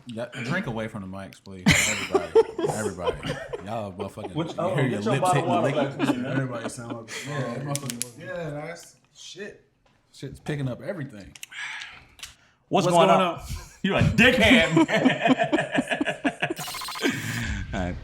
Drink away from the mics, please. Everybody. Y'all motherfucking hear your lips hitting the liquid. Everybody sound like Yeah, that's shit. Shit's picking up everything. What's going on? You're a dickhead, man. All right.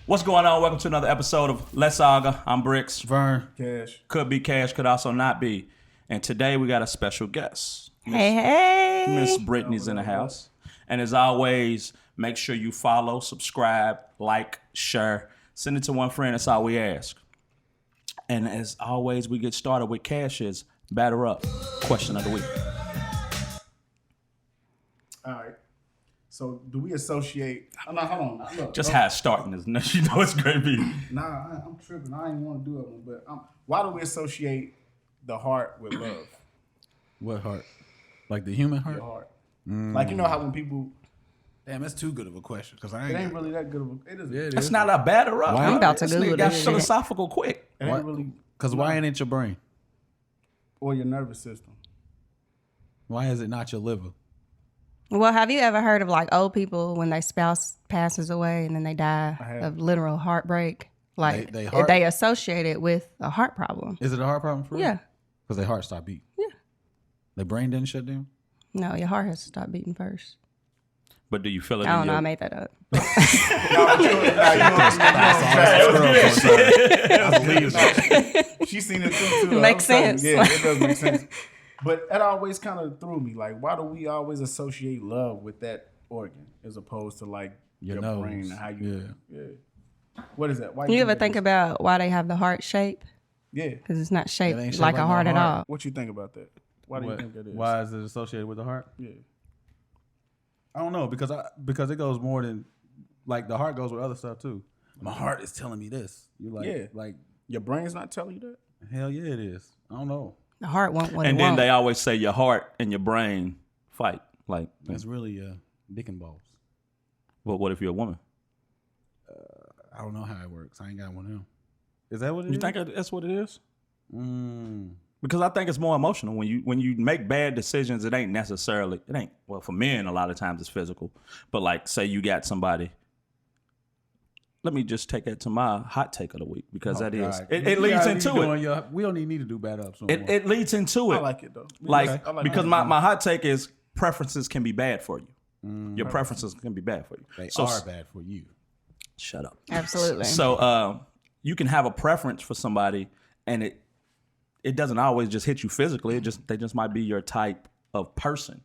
What's going on? Welcome to another episode of LetsArguh. I'm Bricks. Vern. Cash. Could be Cash, could also not be. And today we got a special guest. Hey. Miss Brittney's in the house. And as always, make sure you follow, subscribe, like, share. Send it to one friend. That's all we ask. And as always, we get started with Cash's Batter Up question of the week. All right. So, do we associate? Hold on. Look, Just how it's starting is, you know it's going to be. Nah, I'm tripping. I ain't want to do it, but why do we associate the heart with love? What heart? Like the human heart? Your heart. Like, you know how when people... Damn, that's too good of a question. Because It ain't really that good of a... It is. Yeah, it It's is. not a batter up. I'm about to This Google nigga got this shit. philosophical quick. It ain't really... Because why ain't it your brain? Or your nervous system. Why is it not your liver? Well, have you ever heard of like old people when their spouse passes away and then they die of literal heartbreak? Like they associate it with a heart problem. Is it a heart problem for you? Yeah. Because their heart stopped beating? Yeah. Their brain didn't shut down? No, your heart has to stop beating first. But do you feel it I in don't know. your... I made that up. She's seen it too. It makes sense. Yeah, it does make sense. But that always kind of threw me. Like, why do we always associate love with that organ as opposed to like your nose. brain and how you? Yeah. What is that? Why You ever think about why they have the heart shape? Yeah. Because it's not It shaped ain't shaped like like a no heart at heart. all. What you think about that? Why do you think that is? Why is it associated with the heart? Yeah. I don't know because it goes more than like the heart goes with other stuff too. My heart is telling me this. You like like your brain's not telling you that? hell yeah it is. I don't know. The heart won't what And it then won't. they always say your heart and your brain fight. Like, That's really dick and balls. well, what if you're a woman? I don't know how it works. I ain't got one of them. Is that what it is? You think that's what it is? Mm. Because I think it's more emotional. When you make bad decisions, it ain't well, for men a lot of times it's physical. But like say you got somebody. Let me just take that to my hot take of the week because it leads into it. We don't even need to do bad ups. It leads into it. I like it though. Because my hot take is preferences can be bad for you. Your preferences can be bad for you. They are bad for you. Shut up. Absolutely. So you can have a preference for somebody and it doesn't always just hit you physically. They just might be your type of person.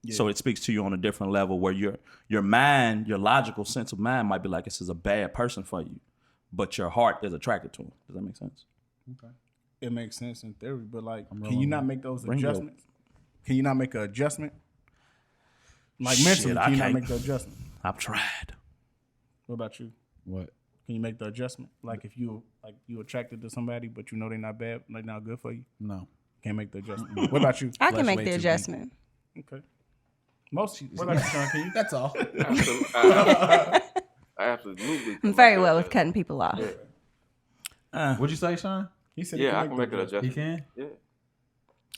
Yeah. So it speaks to you on a different level where your mind, your logical sense of mind might be like, this is a bad person for you, but your heart is attracted to him. Does that make sense? Okay. It makes sense in theory, but like, can you not make those adjustments? Can you not make an adjustment? Like mentally, can you not make the adjustment? I've tried. What about you? What? Can you make the adjustment? Like if you attracted to somebody, but you know they're not bad, like not good for you? No. Can't make the adjustment. What about you? I can make the adjustment. Okay. What about you, Shaun? Can you? That's all. I absolutely. I'm very well with cutting people off. What'd you say, Shaun? He said Yeah, I can make an adjustment. He can? Yeah.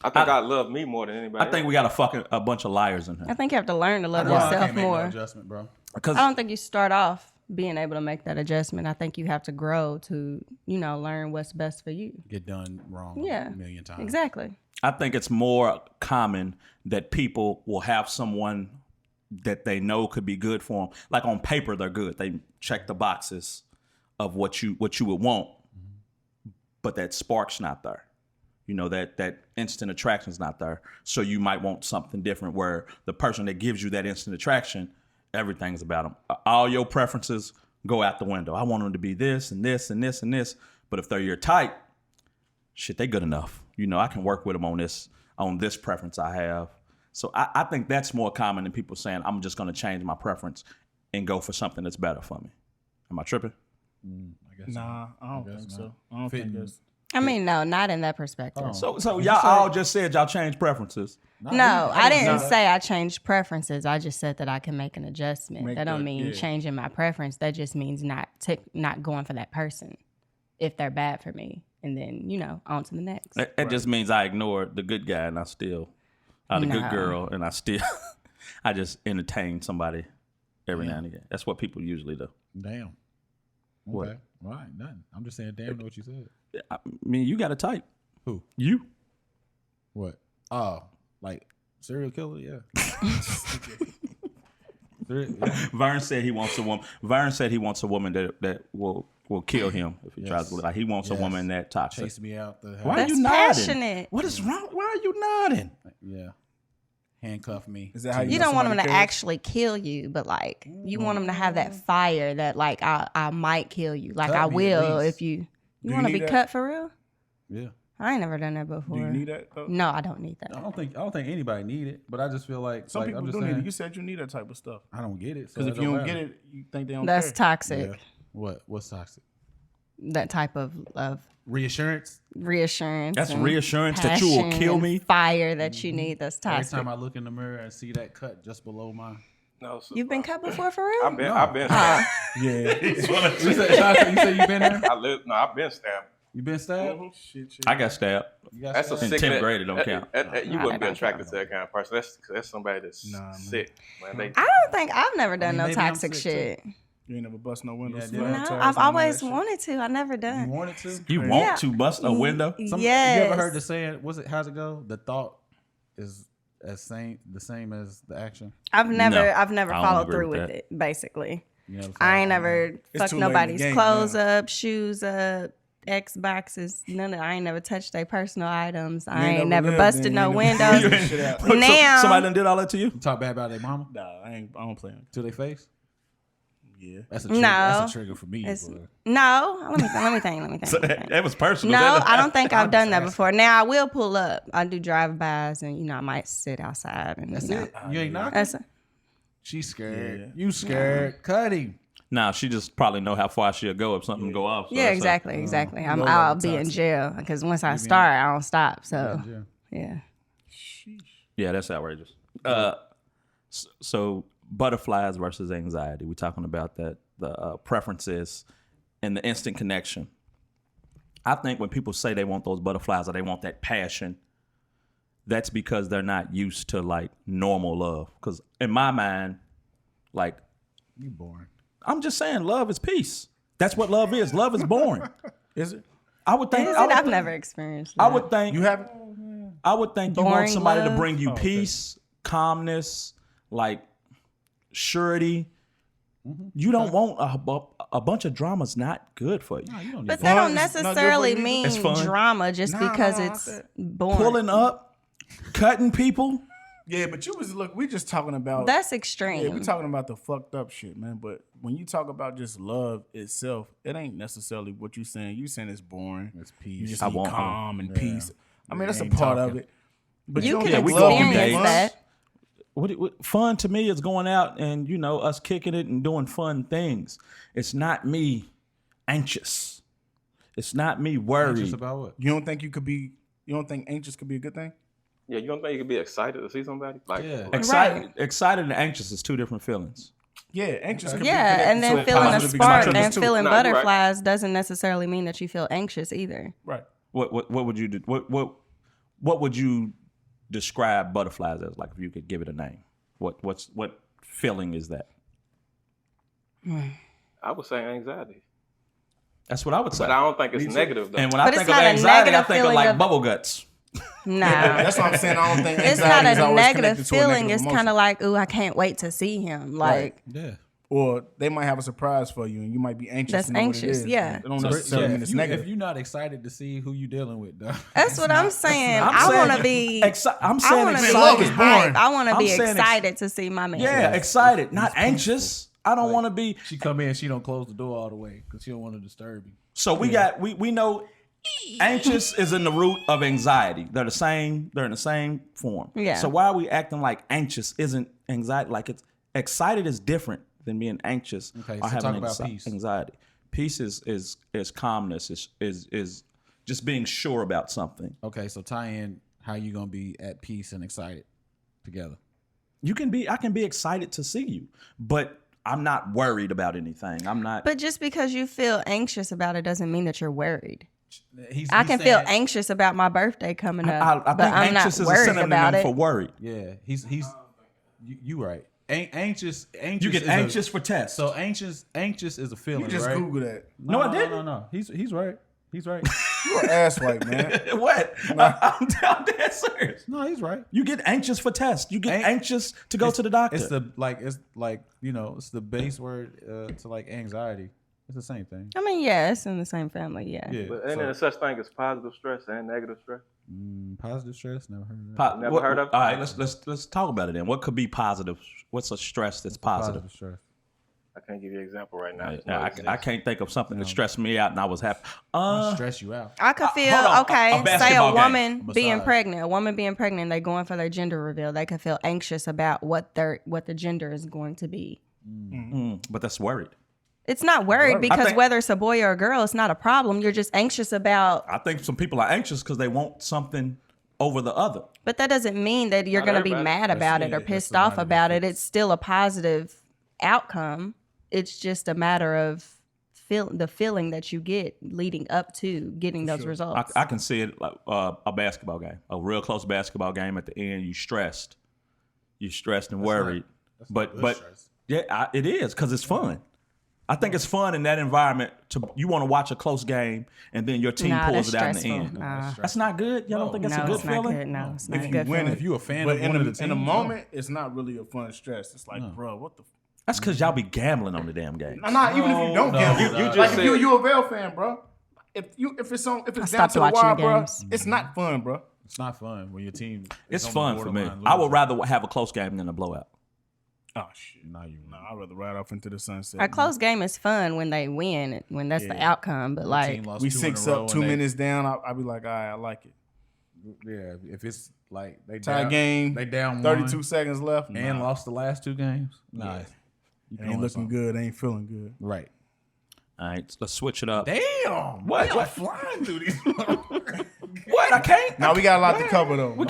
I think I love me more than anybody. I think we got a bunch of liars in here. I think you have to learn to love I yourself can't make more. no adjustment, bro. I don't think you start off being able to make that adjustment. I think you have to grow to, learn what's best for you. Get done wrong Yeah, a million times. exactly. I think it's more common that people will have someone that they know could be good for them. Like on paper, they're good. They check the boxes of what you would want, but that spark's not there. That instant attraction's not there. So you might want something different where the person that gives you that instant attraction, everything's about them. All your preferences go out the window. I want them to be this and this and this and this. But if they're your type, shit, they good enough. I can work with them on this preference I have. So I think that's more common than people saying, I'm just going to change my preference and go for something that's better for me. Am I tripping? I guess Nah, I don't think so. I don't think that's... I mean, no, not in that perspective. So y'all all just said y'all changed preferences. No, I didn't say I changed preferences. I just said that I can make an adjustment. That don't mean yeah. changing my preference. That just means not going for that person if they're bad for me. And then, on to the next. That just means I ignored the good guy and the good girl and I just entertained somebody every now and again. That's what people usually do. Damn. What? Okay. All right, nothing. I'm just saying, damn, know what you said. I mean, you got a type. Who? You. What? Oh, like serial killer? Yeah. Vern said he wants a woman. Vern said he wants a woman that will kill him if he tries to. Like he wants a woman that toxic. Chase me out the house. Why are you nodding? Passionate. What is wrong? Why are you nodding? Yeah. Handcuff me. Is that how you don't want him to actually kill you, but like you want him to have that fire that like I might kill you. Like I will if you want to be cut for real. Yeah. I ain't never done that before. Do you need that though? No, I don't need that. I don't think anybody need it, but I just feel like some people do need it. You said you need that type of stuff. I don't get it because if you don't get it, you think they don't. That's toxic. Yeah. What's toxic? That type of reassurance. That's reassurance that you will kill me. Fire that you need. That's toxic. Every time I look in the mirror and see that cut just below mine. No, so you've been cut before for real? I've been. Yeah. You said you've been there. I've been stabbed. You been stabbed? Shit. I got stabbed. That's a in sick 10th grade. It don't count. You wouldn't be attracted to that kind of person. That's somebody that's sick. Man, I don't think I've never done no toxic shit. You ain't never bust no windows. No, I've always wanted to. I never done. You wanted to? You want to bust a window? Yes. You ever heard the saying? How's it go? The thought is the same as the action. I've never followed through with it. Basically, I ain't never fucked nobody's clothes up, shoes up, Xboxes. I ain't never touched their personal items. I ain't never busted no windows. Now somebody done did all that to you? You talk bad about their mama? Nah, I don't play them. To their face? Yeah, that's a trigger. That's a trigger for me. No, let me think. So that was personal. No, I don't think I've done that before. Now I will pull up. I do drive-bys, and I might sit outside and that's it. You ain't knocking. She's scared. Yeah. You scared? Yeah. Cuddy. Nah, she just probably know how far she'll go if something go off. So yeah, exactly. I'll be in jail because once I start, I don't stop. So yeah. Yeah, that's outrageous. So. Butterflies versus anxiety. We're talking about that, the preferences and the instant connection. I think when people say they want those butterflies or they want that passion, that's because they're not used to like normal love. Because in my mind, like, you boring. I'm just saying, love is peace. That's what love is. Love is boring. Is it? I would think. I've never experienced that. I would think you haven't. I would think boring you want somebody to bring you peace, calmness, like. Surety. You don't want a bunch of drama's not good for you. No, you don't but that don't necessarily mean drama just because it's boring. Pulling up, cutting people. Yeah, but we just talking about that's extreme. Yeah, we talking about the fucked up shit, man. But when you talk about just love itself, it ain't necessarily what you saying. You saying it's boring. It's peace. You just need calm and peace. I mean, that's a part of it. But you can experience that. What fun to me is going out and us kicking it and doing fun things. It's not me anxious. It's not me worried. Anxious about what? You don't think anxious could be a good thing? Yeah, you don't think you could be excited to see somebody? Excited and anxious is two different feelings. Yeah, anxious. Could be and then feeling a spark and feeling butterflies doesn't necessarily mean that you feel anxious either. Right. What would you do? What would you describe butterflies as? Like if you could give it a name, what feeling is that? I would say anxiety. That's what I would say. But I don't think it's negative though. And when I think of anxiety, I think of like bubble guts. No, that's what I'm saying. I don't think it's not a negative feeling. It's kind of like, ooh, I can't wait to see him. Like, yeah. Or they might have a surprise for you, and you might be anxious. That's anxious, yeah. They don't necessarily mean it's negative. If you're not excited to see who you're dealing with, though. That's what I'm saying. I want to be. I'm saying excited. I want to be excited to see my man. Yeah, excited, not anxious. I don't want to be. She come in, she don't close the door all the way because she don't want to disturb you. So we know anxious is in the root of anxiety. They're the same. They're in the same form. Yeah. So why are we acting like anxious isn't anxiety? Like it's excited is different than being anxious or having anxiety. Peace is calmness. Is just being sure about something. Okay, so tie in how you gonna be at peace and excited together. I can be excited to see you, but I'm not worried about anything. I'm not. But just because you feel anxious about it doesn't mean that you're worried. I can feel anxious about my birthday coming up, I think but I'm anxious not is a synonym about it. for worried. Yeah, you right. anxious. You get anxious for tests. So anxious is a feeling. You just right? Google that. No, I didn't. No. He's right. He's right. You're an asswipe, man. What? I'm dead serious. No, he's right. You get anxious for tests. You get anxious to go to the doctor. It's it's the base word to like anxiety. It's the same thing. I mean, yeah, it's in the same family. Yeah. But ain't there such thing as positive stress and negative stress? Positive stress. Never heard of that. Never heard of it? All right, let's talk about it then. What could be positive? What's a stress that's positive? Positive stress. I can't give you an example right now. I can't think of something that stressed me out and I was happy. Stress you out. I could feel hold on. okay. A Say a basketball woman game. being pregnant. A woman being pregnant. They going for their gender reveal. They could feel anxious about what the gender is going to be. But that's worried. It's not worried because whether it's a boy or a girl, it's not a problem. You're just anxious about. I think some people are anxious because they want something over the other. But that doesn't mean that you're going to be mad about it or pissed off about it. It's still a positive outcome. It's just a matter of the feeling that you get leading up to getting those results. I can see it like a basketball game, a real close basketball game. At the end, you're stressed and worried. But stress. Yeah, it is because it's fun. I think it's fun in that environment. You want to watch a close game and then your team pulls it out in the end. That's not good. Y'all don't think that's a good feeling? Good. No, it's not if a good feeling. If you're a fan but of one of the teams, in the moment, it's not really a fun stress. It's like, bro, what the. That's because y'all be gambling on the damn game. Nah, even if you don't gamble, you a Vail fan, bro. If it's down to the wire, bro, it's not fun, bro. It's not fun when your team. It's fun for me. I would rather have a close game than a blowout. Oh shit! No, I'd rather ride off into the sunset. A close game is fun when they win, when that's the outcome. But like we 6 up, 2 minutes down, I'll be like, all right, I like it. Yeah, if it's like they tie game, they down 32 seconds left, and lost the last 2 games. Nice. Ain't looking good. Ain't feeling good. Right. All right, let's switch it up. Damn. What flying through these? What? I can't. Now we got a lot to cover though. I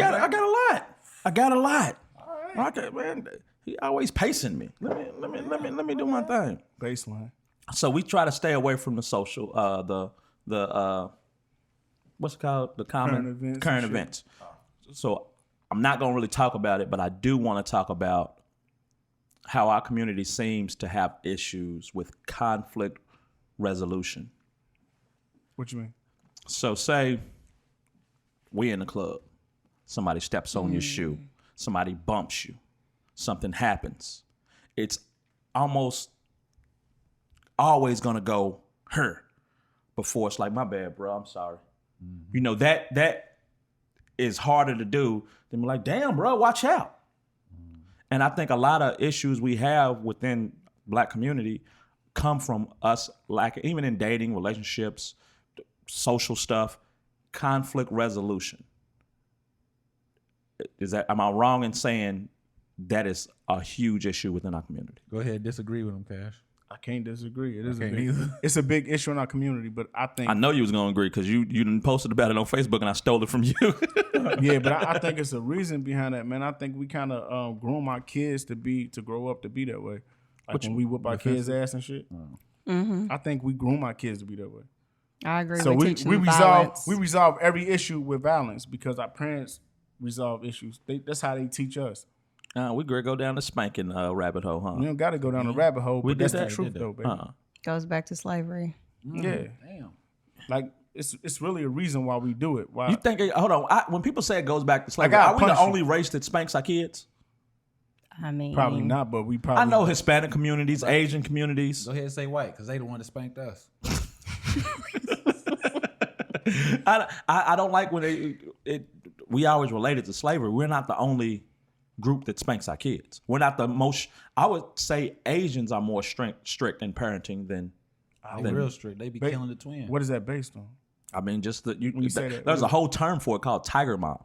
got a lot. All right. Okay, man. He always pacing me. Let me do my thing. Baseline. So we try to stay away from the social, the what's it called? The current events. So I'm not gonna really talk about it, but I do want to talk about how our community seems to have issues with conflict resolution. What you mean? So say we in the club, somebody steps on your shoe, somebody bumps you. Something happens, it's almost always gonna go her before it's like, my bad, bro, I'm sorry. Mm-hmm. You know, that is harder to do than be like, damn, bro, watch out. Mm-hmm. And I think a lot of issues we have within Black community come from us lacking, even in dating, relationships, social stuff, conflict resolution. Am I wrong in saying that is a huge issue within our community? Go ahead, disagree with him, Cash. I can't disagree. It's a big issue in our community, but I know you was gonna agree because you done posted about it on Facebook and I stole it from you. Yeah, but I think it's a reason behind that, man. I think we kind of groom our kids to grow up to be that way. Like when we whoop our kids' ass and shit. Mm-hmm. I think we groom our kids to be that way. I agree. So we resolve every issue with violence because our parents resolve issues. That's how they teach us. We go down the spanking rabbit hole, huh? We don't got to go down the rabbit hole, but that's the truth, though, baby. Goes back to slavery. Yeah. Damn. Like, it's really a reason why we do it. Why? You think, hold on, when people say it goes back to slavery, are we the only race that spanks our kids? I mean, probably not, but we probably. I know Hispanic communities, Asian communities. Go ahead and say white, because they the one that spanked us. I don't like when we always relate it to slavery. We're not the only group that spanks our kids. We're not the most. I would say Asians are more strict in parenting than. They real strict. They be killing the twin. What is that based on? I mean, just there's a whole term for it called tiger mom.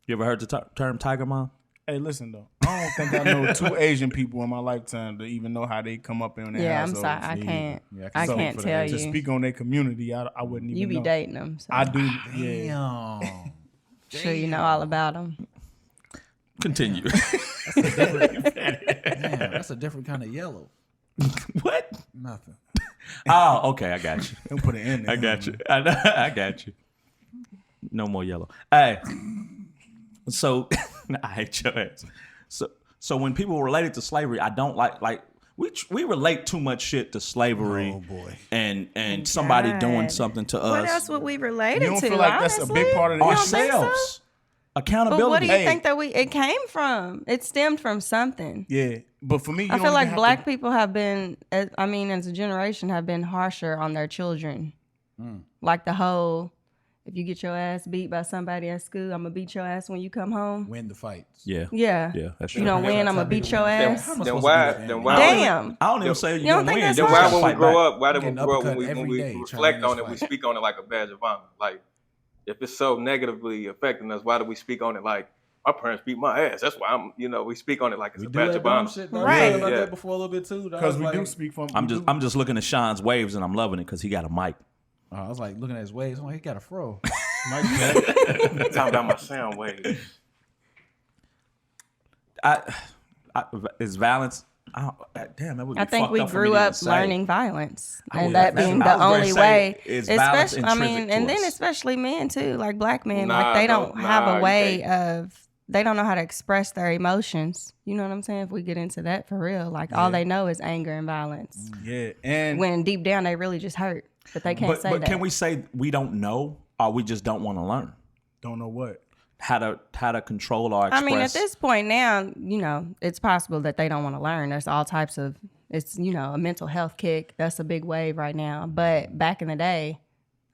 You ever heard the term tiger mom? Hey, listen though, I don't think I know 2 Asian people in my lifetime to even know how they come up in their households. I'm sorry, I can't. I can't tell you. To speak on their community, I wouldn't even. You be know. dating them. So. I do. Damn. Sure, you know all about them. Continue. That's a different kind of yellow. What? Nothing. Oh, okay, I got you. Don't put it in there. I got you. I got you. No more yellow. Hey, so I hate your ass. So when people relate it to slavery, I don't like we relate too much shit to slavery. Oh boy. And somebody doing something to us. What else would we relate it to? You don't feel like honestly? that's a big part of ourselves. Accountability. But what do you think that it came from? It stemmed from something. Yeah, but for me, I feel like black people have been, as a generation, have been harsher on their children. Like the whole, if you get your ass beat by somebody at school, I'm gonna beat your ass when you come home. Win the fights. Yeah, that's true. You don't win, I'm gonna beat your ass. Then why? Damn. I don't even say you don't don't think win. that's Then why when we grow up? Why do did we grow up when we reflect on it? We speak on it like a badge of honor. Like if it's so negatively affecting us, why do we speak on it like my parents beat my ass? That's why we speak on it like it's a badge of honor. Right. About that before a little bit too. Because we do speak from. I'm just looking at Shaun's waves and I'm loving it because he got a mic. I was like looking at his waves. Oh, he got a fro. Talking about my sound waves. Is violence? Damn, that would be I think fucked we up for me grew to up say. learning violence, and Yeah, that being I the was gonna only say, way. is violence Especially, intrinsic to and then us? especially men too, like black men, Nah, like they don't no, have nah, a way you of. They don't know how to express their emotions. You know what I'm saying? If we get into that for real, like all they know is anger and violence. Yeah, and When deep down they really just hurt, but they can't say but that. can we say we don't know, or we just don't want to learn don't know what. how to control or express? I mean, at this point now, it's possible that they don't want to learn. There's all types of, it's, a mental health kick. That's a big wave right now. But back in the day,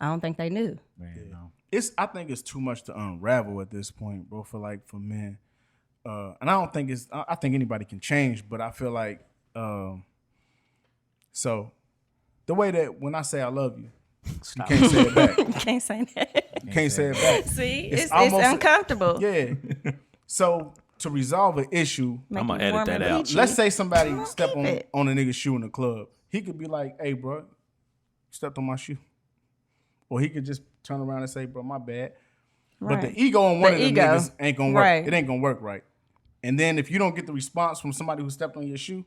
I don't think they knew. Man, no. I think it's too much to unravel at this point, bro. For men, and I don't think I think anybody can change, but I feel like, so the way that when I say I love you, you can't say it back. You can't say that. You can't say it back. See, it's uncomfortable. Yeah. So to resolve an issue, I'm gonna edit that out. let's say somebody step on a nigga's shoe in the club. He could be like, "Hey, bro, you stepped on my shoe," or he could just turn around and say, "Bro, my bad." Right. But the ego on one of them niggas ain't gonna work. Right. It ain't gonna work right. And then if you don't get the response from somebody who stepped on your shoe,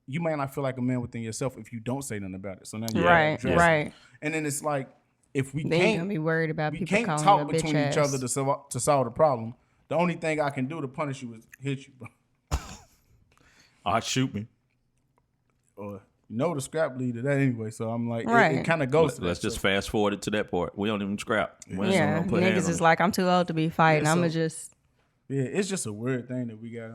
you may not feel like a man within yourself if you don't say nothing about it. So now you Right. And then it's like if we Then you're gonna can't be worried about we people can't calling talk you a between bitch each ass. other to solve the problem. The only thing I can do to punish you is hit you, bro. Shoot me. Or the scrap lead to that anyway. So I'm like, Right. it kind of goes. Let's just fast forward it to that part. We don't even scrap. Yeah, niggas is like, I'm too old to be fighting. I'ma just. Yeah, it's just a weird thing that we got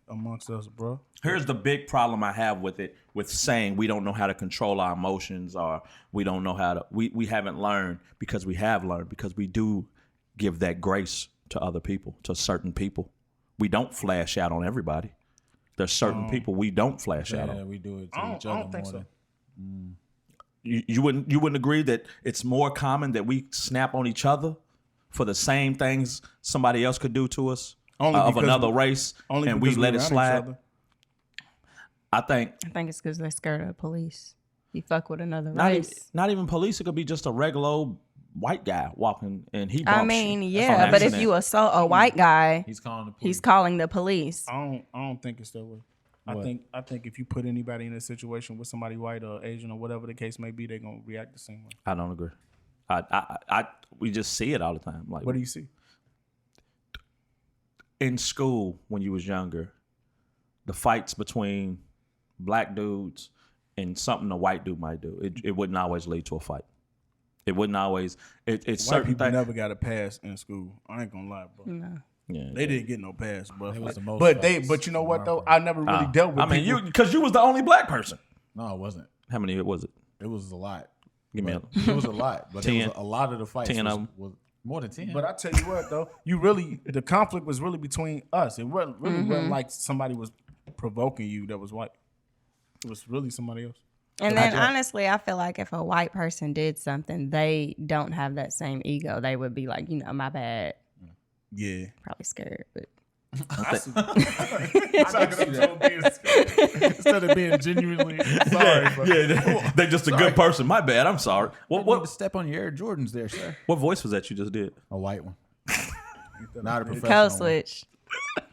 amongst us, bro. Here's the big problem I have with it, with saying we don't know how to control our emotions, or we don't know how to, we haven't learned, because we have learned, because we do give that grace to other people, to certain people. We don't flash out on everybody. There's certain people we don't flash out on. Yeah, we do it to each other. I don't think so. You wouldn't agree that it's more common that we snap on each other for the same things somebody else could do to us of another race, and we let it slide? I think it's because they're scared of the police. You fuck with another not race. Not even police. It could be just a regular old white guy walking and he bumps you. Yeah, but if you assault a white guy, He's calling the police. he's calling the police. I don't think it's that way. I think if you put anybody in a situation with somebody white or Asian or whatever the case may be, they're gonna react the same way. I don't agree. We just see it all the time. Like, what do you see? In school when you was younger, the fights between black dudes and something a white dude might do, it wouldn't always lead to a fight. It wouldn't always. It's white certain people things. never got a pass in school. I ain't gonna lie, bro. No. Yeah, They didn't get no pass, bro. It was the most But you know what though? I never really dealt with. I mean, people. because you was the only black person. No, it wasn't. How many was it? It was a lot. Give me It was a lot, but 10. it was a lot of the fights 10 of them. was more than 10. But I tell you what though, the conflict was really between us. It wasn't like somebody was provoking you that was white. It was really somebody else. And then honestly, I feel like if a white person did something, they don't have that same ego. They would be like, my bad. Yeah. Probably scared, but. Instead of being genuinely sorry, They're just a good person. My bad. I'm sorry. What step on your Air Jordans there, sir? What voice was that you just did? A white one. Not a professional. Code switch.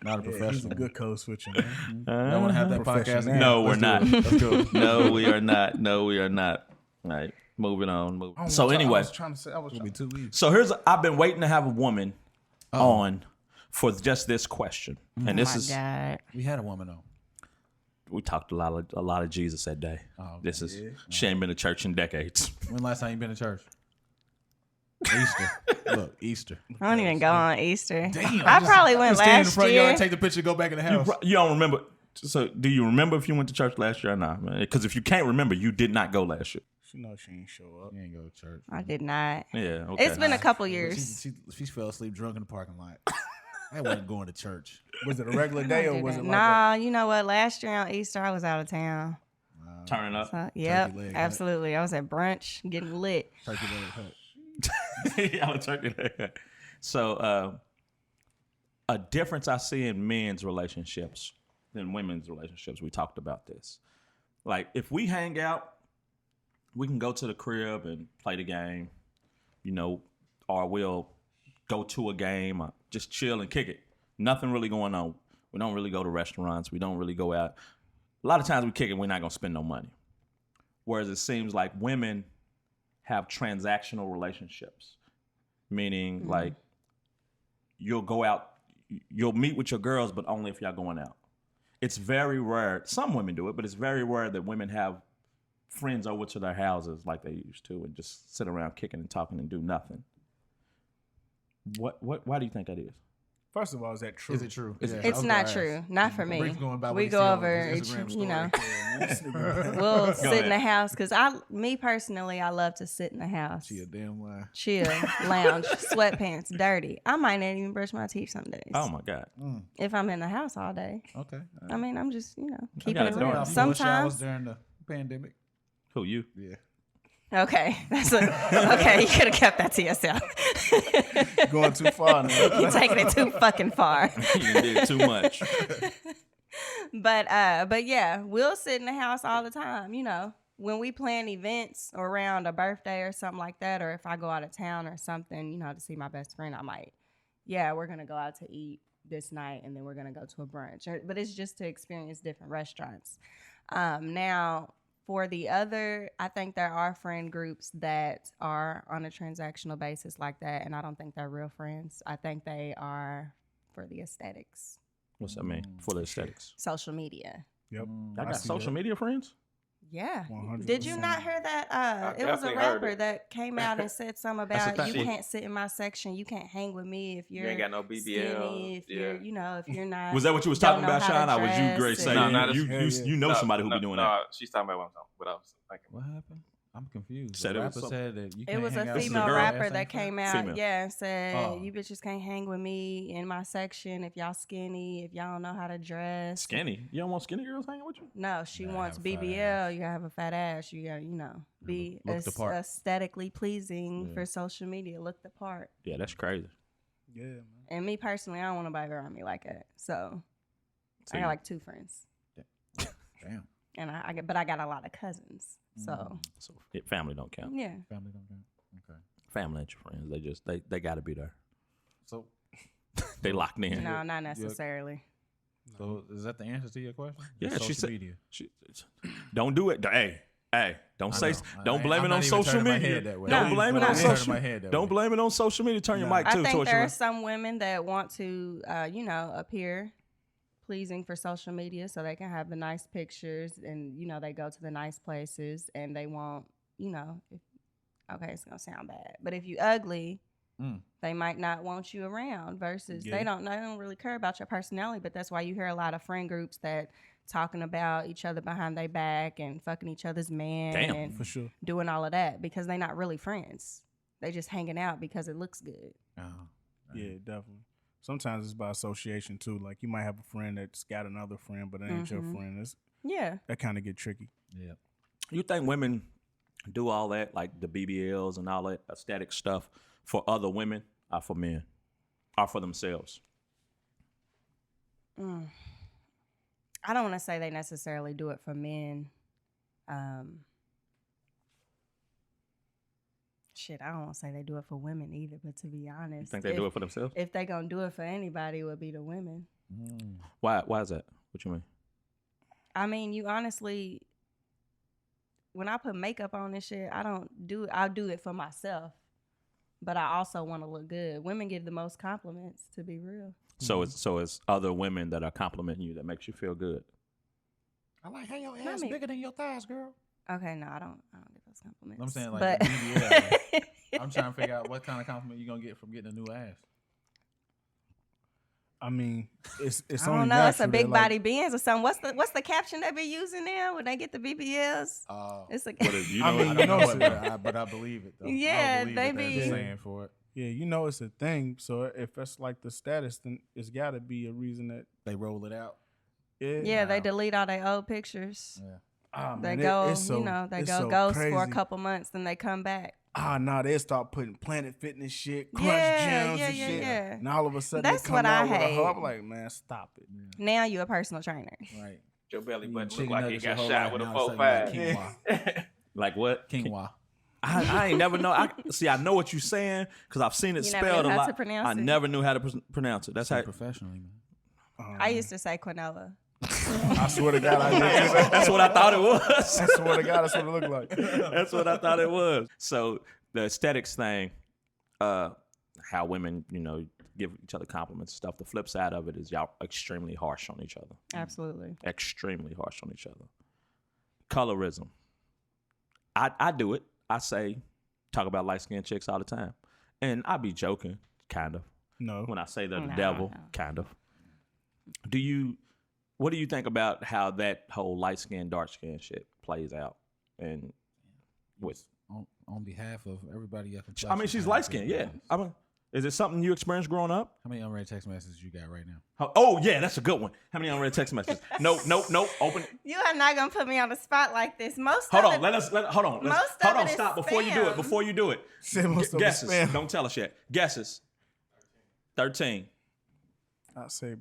Not a professional. He's a good code switcher, man. Y'all want to have that podcast again? No, we're not. Let's go. No, we are not. No, we are not. All right, moving on. So anyway, I was trying to say, It'll be 2 weeks. so I've been waiting to have a woman on for just this question, and this is God. We had a woman on. We talked a lot of Jesus that day. Oh, okay. This is she ain't been to church in decades. When last time you been to church? Easter. Look, Easter. I don't even go on Easter. Damn. I probably went stand in last front year. Of y'all, take the picture, go back in the house. You don't remember? So, do you remember if you went to church last year or not? Because if you can't remember, you did not go last year. She knows she ain't show up. You ain't go to church. I did not. Yeah, okay. It's been a couple years. She fell asleep drunk in the parking lot. I wasn't going to church. Was it a regular day or was it like Nah, you know what? Last year on Easter, I was out of town. Turning up? So, yep, absolutely. I was at brunch getting lit. Turkey leg hut. Yeah, a turkey leg hut. So, a difference I see in men's relationships than women's relationships. We talked about this. Like, if we hang out, we can go to the crib and play the game, or we'll go to a game or just chill and kick it. Nothing really going on. We don't really go to restaurants. We don't really go out. A lot of times we kick it, we're not going to spend no money. Whereas it seems like women have transactional relationships, meaning like you'll go out, you'll meet with your girls, but only if y'all going out. It's very rare. Some women do it, but it's very rare that women have friends over to their houses like they used to and just sit around kicking and talking and do nothing. Why do you think that is? First of all, is that true? Is it true? It's not true. Not for me. We go over, we'll sit in the house because me personally, I love to sit in the house. She a damn lie. Chill, lounge, sweatpants, dirty. I might not even brush my teeth some days. Oh my God. If I'm in the house all day. Okay. I mean, I'm just, keeping it real. Sometimes during the pandemic. Who, you? Yeah. Okay, okay. You could have kept that to yourself. Going too far now. You're taking it too fucking far. You did too much. But yeah, we'll sit in the house all the time. When we plan events around a birthday or something like that, or if I go out of town or something, to see my best friend, I might. Yeah, we're gonna go out to eat this night, and then we're gonna go to a brunch. But it's just to experience different restaurants. Now. For the other, I think there are friend groups that are on a transactional basis like that, and I don't think they're real friends. I think they are for the aesthetics. What's that mean? For the aesthetics? Social media. Yep. I got social media friends? Yeah. 100%. Did you not hear that? It was a rapper that came out and said something about you can't sit in my section, you can't hang with me if you're you ain't got no BBL. Skinny, if you're, if you're not. Was that what you was talking about, Shaun? Or was you great saying you somebody who be doing that? No, she's talking about what I was thinking. What happened? I'm confused. Said the rapper said that you can't it was hang a out female with rapper that came out, female. and said, you bitches can't hang with me in my section if y'all skinny, if y'all don't know how to dress. Skinny? You don't want skinny girls hanging with you? No, she wants BBL. You gotta have a fat ass. You gotta, be aesthetically pleasing for social media. Look the part. Yeah, that's crazy. Yeah, man. And me personally, I don't want nobody around me like that. So I got like 2 friends. Damn. And I got a lot of cousins. So family don't count. Yeah. Family don't count. Okay. Family ain't your friends. They got to be there. So they locked in. No, not necessarily. So is that the answer to your question? Yeah, she said. Media. Don't do it. Hey, don't blame it on social media. Don't blame it on social media. Don't blame it on social media. Turn your mic too. I think there are some women that want to, appear pleasing for social media so they can have the nice pictures and they go to the nice places and they won't it's gonna sound bad, but if you ugly they might not want you around versus they don't really care about your personality. But that's why you hear a lot of friend groups that talking about each other behind their back and fucking each other's man and for sure doing all of that because they're not really friends. They just hanging out because it looks good. Yeah, definitely. Sometimes it's by association too. Like you might have a friend that's got another friend, but it ain't your friend. That kind of get tricky. Yeah. You think women do all that, like the BBLs and all that aesthetic stuff, for other women or for men or for themselves? I don't want to say they necessarily do it for men. I don't want to say they do it for women either, but to be honest. You think they do it for themselves? If they going to do it for anybody, it would be the women. Why is that? What you mean? I mean, you honestly, when I put makeup on this shit, I'll do it for myself, but I also want to look good. Women give the most compliments, to be real. So it's other women that are complimenting you that makes you feel good. I like how your ass bigger than your thighs, girl. Okay, no, I don't get those compliments. I'm saying like BBL. I'm trying to figure out what kind of compliment you're gonna get from getting a new ass. I mean, it's I don't know. It's a big body Benz or something. What's the caption they be using now when they get the BBLs? It's a. I don't know it, but I believe it though. Yeah, they be saying for it. Yeah, you know it's a thing. So if that's like the status, then it's got to be a reason that they roll it out. Yeah, they delete all their old pictures. Yeah. They go, they go ghost crazy. For a couple months, then they come back. They start putting Planet Fitness shit, Crunch Gems and shit. Yeah. And all of a sudden that's they come out with a hub. Like, man, stop it. Man. Now you're a personal trainer. Right. Your belly button look like he got shot with a 4.5. Like what? Quinoa. I ain't never know. I know what you're saying because I've seen it spelled a lot. I never knew how to pronounce it. That's how professionally, man. I used to say quinoa. I swear to God, I did. That's what I thought it was. I swear to God, that's what it looked like. That's what I thought it was. So the aesthetics thing, how women, give each other compliments and stuff. The flip side of it is y'all extremely harsh on each other. Absolutely. Extremely harsh on each other. Colorism. I do it. I say, talk about light-skinned chicks all the time. And I be joking, kind of. No. When I say they're the devil, kind of. What do you think about how that whole light-skinned, dark-skinned shit plays out? And with on behalf of everybody else. I mean, she's light-skinned, yeah. Is it something you experienced growing up? How many unread text messages you got right now? Oh, yeah, that's a good one. How many unread text messages? Nope. Open it. You are not going to put me on the spot like this. Hold on. Stop before you do it. Guesses. Don't tell us yet. Guesses. 13. I say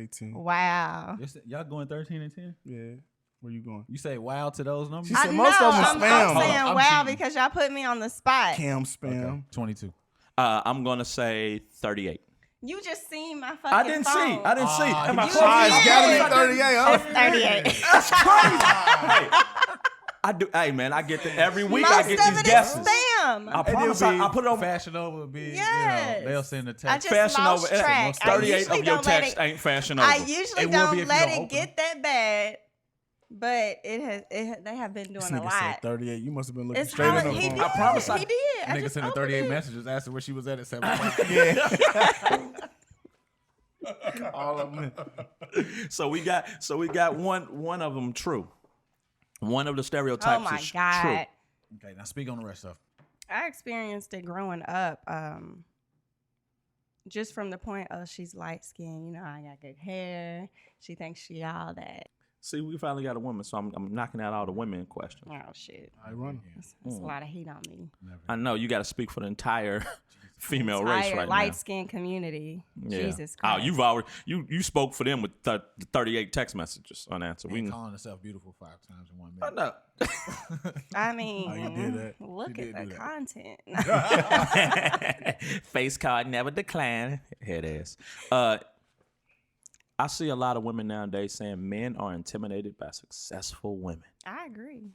10. Wow. Y'all going 13 and 10? Yeah. Where you going? You say wow to those numbers? She said most of them spam. I'm saying wow because y'all put me on the spot. Cam spam. Okay. 22. I'm going to say 38. You just seen my fucking I didn't see. And my eyes got to be 38. Huh? It's 38. That's crazy. I do. Hey, man, I get every week. Most I get these guesses. Spam. I promise. I put it over. Fashion Nova would be. Yes. They'll send the text. Fashion Nova. 38 of your text ain't Fashion Nova. I usually don't let it get that bad, but they have been doing a lot. Said 38. You must have been looking straight in the phone. I promise. He did. Nigga sent 38 messages asking where she was at 7 o'clock. All of them. So we got one of them true. One of the stereotypes is true. Okay, now speak on the rest of it. I experienced it growing up, just from the point of she's light skinned. I got good hair. She thinks she all that. See, we finally got a woman, so I'm knocking out all the women questions. Oh shit! I run. That's a lot of heat on me. I know you got to speak for the entire female race right now. Light skinned community. Yeah. Jesus Christ. Oh, you've already you spoke for them with 38 text messages unanswered. We calling herself beautiful 5 times in 1 minute. I know. I mean, you did that. Look at the content. Face card never decline. Head ass. I see a lot of women nowadays saying men are intimidated by successful women. I agree.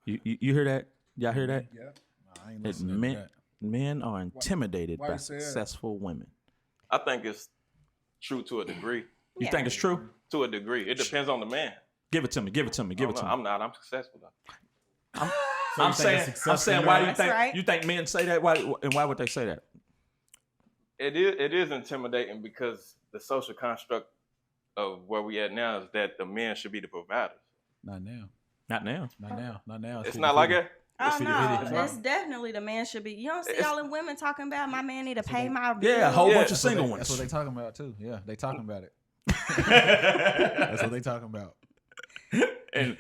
You hear that? Y'all hear that? Yeah. No, I ain't listening to that. Men are intimidated by successful women. I think it's true to a degree. You think it's true? To a degree. It depends on the man. Give it to me. I'm not. I'm successful though. I'm saying why do you think you think men say that? Why would they say that? It is intimidating because the social construct of where we at now is that the men should be the providers. Not now. It's not like it. Oh no, it's definitely the man should be. You don't see all the women talking about my man need to pay my bills. Yeah, a whole bunch of single ones. That's what they talking about too. Yeah, they talking about it. That's what they talking about. And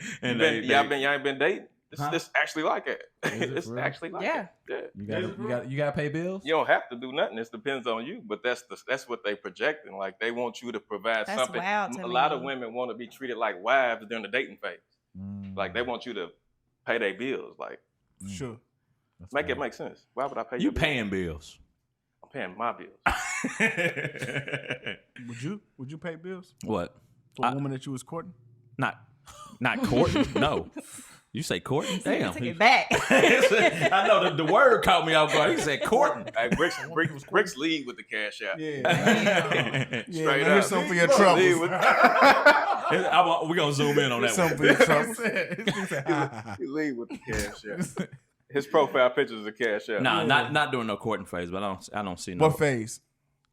y'all ain't been dating. It's actually like it. It's actually like it. Yeah. You gotta pay bills. You don't have to do nothing. It depends on you. But that's what they projecting. Like they want you to provide something. A lot of women want to be treated like wives during the dating phase. Like they want you to pay their bills. Like sure. Make it make sense. Why would I pay you paying bills? I'm paying my bills. Would you pay bills? What? For a woman that you was courting? Not courting. No. You say courting? Damn. Took it back. I know the word caught me off guard. He said courting. Hey, Bricks lead with the cash out. Yeah. Straight up. Here's something for your troubles. We're going to zoom in on that Something for your troubles. He lead with the cash out. His profile picture is a cash out. Nah, not doing no courting phase, but I don't see no. What phase?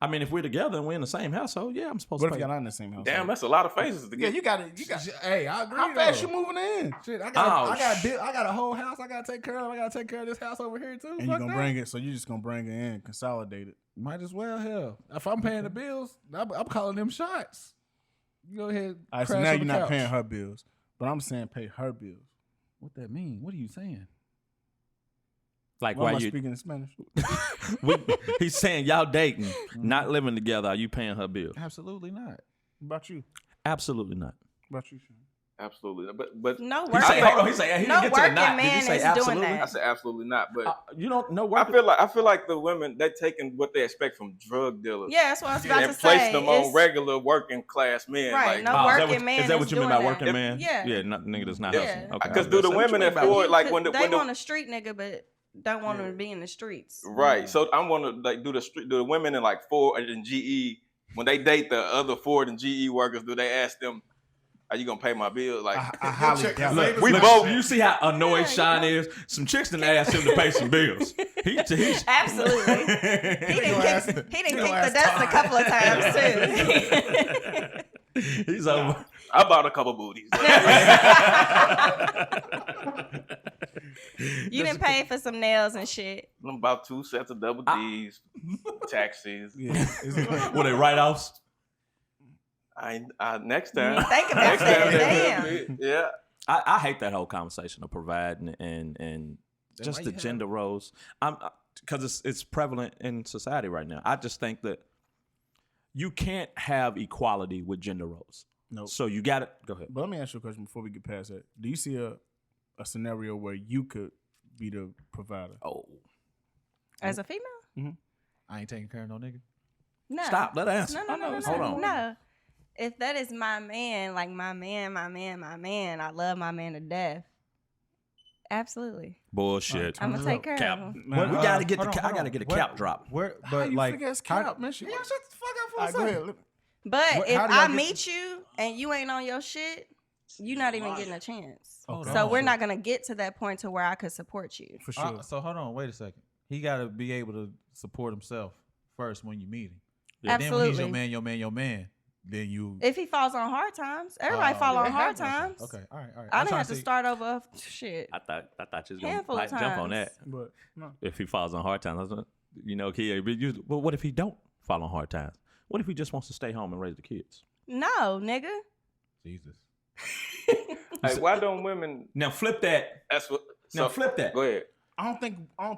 I mean, if we're together and we're in the same household, yeah, I'm supposed to. What if pay. you're not in the same house? Damn, that's a lot of phases to get. Yeah, you got. Hey, I agree. How fast you moving in? Shit, I got a whole house I gotta take care of. I gotta take care of this house over here too. And you gonna bring it? So you just gonna bring it in, consolidate it? Might as well. Hell, if I'm paying the bills, I'm calling them shots. You go ahead. All right, so now you're not paying her bills, but I'm saying pay her bills. What that mean? What are you saying? Like why why am I you speaking in Spanish? He's saying y'all dating, not living together. Are you paying her bill? Absolutely not. What about you? Absolutely not. What about you, Shaun? Absolutely not. But No He working. say, hold on. He say he No didn't get to the working not. Did man he say is absolutely? doing I that. said absolutely not. But You don't know I working. feel like the women, they're taking what they expect from drug dealers. Yeah, that's what I was about to And say. placing them on regular working class men. Right, Like, no working man Is that what you mean by doing working that. man? Yeah. Yeah, nigga that's not Yeah. hustling. Okay. Because do the women afford like when they the want a street nigga, but don't want him to be in the streets. right? So I want to like do the women in like Ford and GE when they date the other Ford and GE workers. Do they ask them, "Are you gonna pay my bill?" Like I highly doubt it. Look, we look, both. You see how annoyed Shaun is? Some chicks done asked him to pay some bills. He's Absolutely. He didn't kick the dust a couple of times too. He's over. I bought a couple booties. You didn't pay for some nails and shit. About 2 sets of double D's, taxis. Were they write-offs? Next time. Think about Next that. time. Damn. Yeah. I hate that whole conversation of providing and just the gender roles. Because it's prevalent in society right now. I just think that you can't have equality with gender roles. No. So you got it. Go ahead. But let me ask you a question before we get past that. Do you see a scenario where you could be the provider? Oh, As a female? Mm-hmm. I ain't taking care of no nigga. No. stop. Let her answer. No. Hold on. No. If that is my man, like my man, I love my man to death. Absolutely. Bullshit. I'm gonna take care Cap. of him. We gotta get I gotta get a cap drop. Where? How But you like, figure it's cap, man? shut the fuck up for a All right, go second. ahead. But if How do y'all I get meet you and you ain't on your shit, you're not even getting a chance. Okay. So we're not gonna get to that point to where I could support you. For sure. So hold on, wait a second. He got to be able to support himself first when you meet him. Yeah. Then when he's Absolutely. your man, then you. If he falls on hard times, everybody fall on hard times. Okay, all right. I didn't have to start over. Shit. I thought you was gonna Handful of jump on times. that. But no. If he falls on hard times, but what if he don't fall on hard times? What if he just wants to stay home and raise the kids? No, nigga. Jesus. Hey, why don't women? Now flip that. That's what. Now flip that. Go ahead. I don't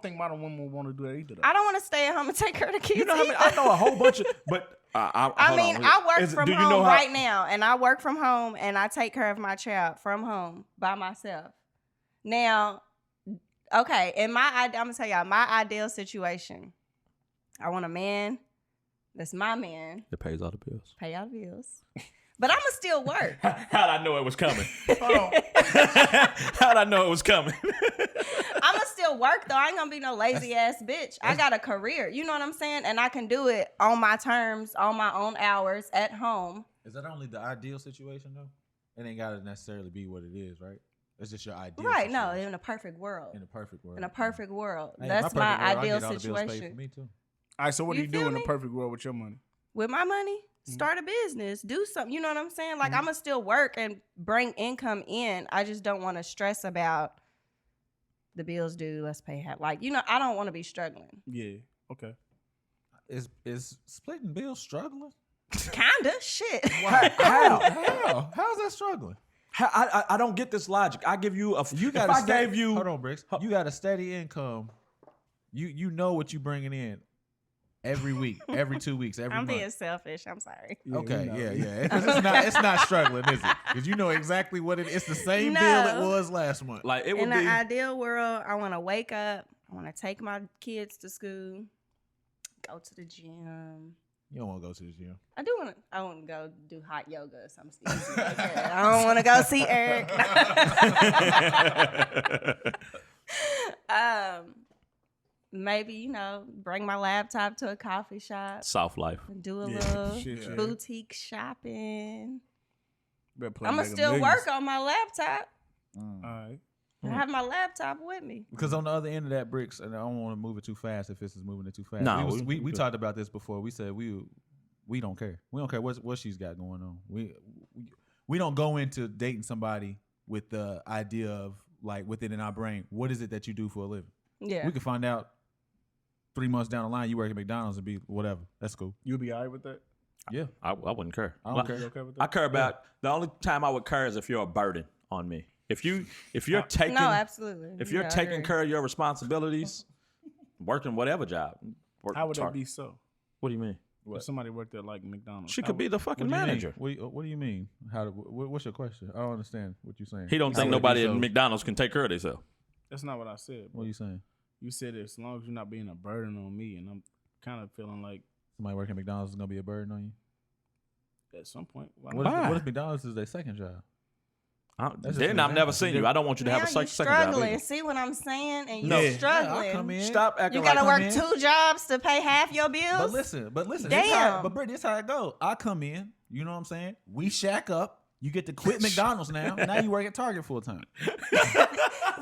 think modern women would want to do that either. Though. I don't want to stay at home and take care of the kids. You know how many? I know a whole bunch of, but I work from home right now, and I work from home, and I take care of my child from home by myself. Now, okay, I'm gonna tell y'all my ideal situation. I want a man that's my man, that pays all the bills. pay all the bills, but I'ma still work. How'd I know it was coming? How'd I know it was coming? I'ma still work though. I ain't gonna be no lazy ass bitch. I got a career. You know what I'm saying? And I can do it on my terms, on my own hours, at home. Is that only the ideal situation though? It ain't gotta necessarily be what it is, right? It's just your ideal. Right? No, situation. in a perfect world. In a perfect world. In a perfect world. Hey, That's my my perfect world, I ideal get all the bills paid situation. for me too. All right, so what do You you do feel in the me? perfect world with your money? With my money, start a business, do something. You know what I'm saying? Like I'ma still work and bring income in. I just don't want to stress about the bills due. Let's pay half. Like I don't want to be struggling. Yeah. Okay. Is splitting bills struggling? Kinda shit. How? How's that struggling? I don't get this logic. I give you a. You got. If I gave you. Hold on, Bricks. You got a steady income. You know what you bringing in every week, every 2 weeks, every I'm month. being selfish. I'm sorry. Yeah, Okay, we know. yeah. It's not struggling, is it? Because you know exactly what it is. It's the same bill it was last month. Like it would In be. an ideal world, I want to wake up. I want to take my kids to school, go to the gym, You don't want to go to the gym. I do want to. I want to go do hot yoga or something easy like that. I don't want to go see Eric. Maybe, bring my laptop to a coffee shop. Soft life. Do a little boutique shopping. I'm going to still work on my laptop. All right. I have my laptop with me. Because on the other end of that, Bricks, and I don't want to move it too fast if this is moving it too fast. No, we talked about this before. We said we don't care. We don't care what she's got going on. We don't go into dating somebody with the idea of, like, within in our brain, what is it that you do for a living? Yeah. We could find out 3 months down the line you work at McDonald's and be whatever. That's cool. You'll be all right with that? Yeah. I wouldn't care. I don't care. You okay with that? I care about the only time I would care is if you're a burden on me. If you're taking absolutely. If you're taking care of your responsibilities, working whatever job. How would that be so? What do you mean? If somebody worked at like McDonald's. She could be the fucking manager. What do you mean? What's your question? I don't understand what you're saying. He don't think nobody at McDonald's can take care of themselves. That's not what I said. What are you saying? You said as long as you're not being a burden on me, and I'm kind of feeling like somebody working at McDonald's is gonna be a burden on you. At some point. What if McDonald's is their second job? Then I've never seen you. I don't want you to have a second job. Struggling. See what I'm saying? And you're struggling. I'll come in. Stop acting you gotta like work 2 jobs to pay half your bills. But listen. Damn. Brittney, this how it go. I come in. You know what I'm saying? We shack up. You get to quit McDonald's now. Now you work at Target full time.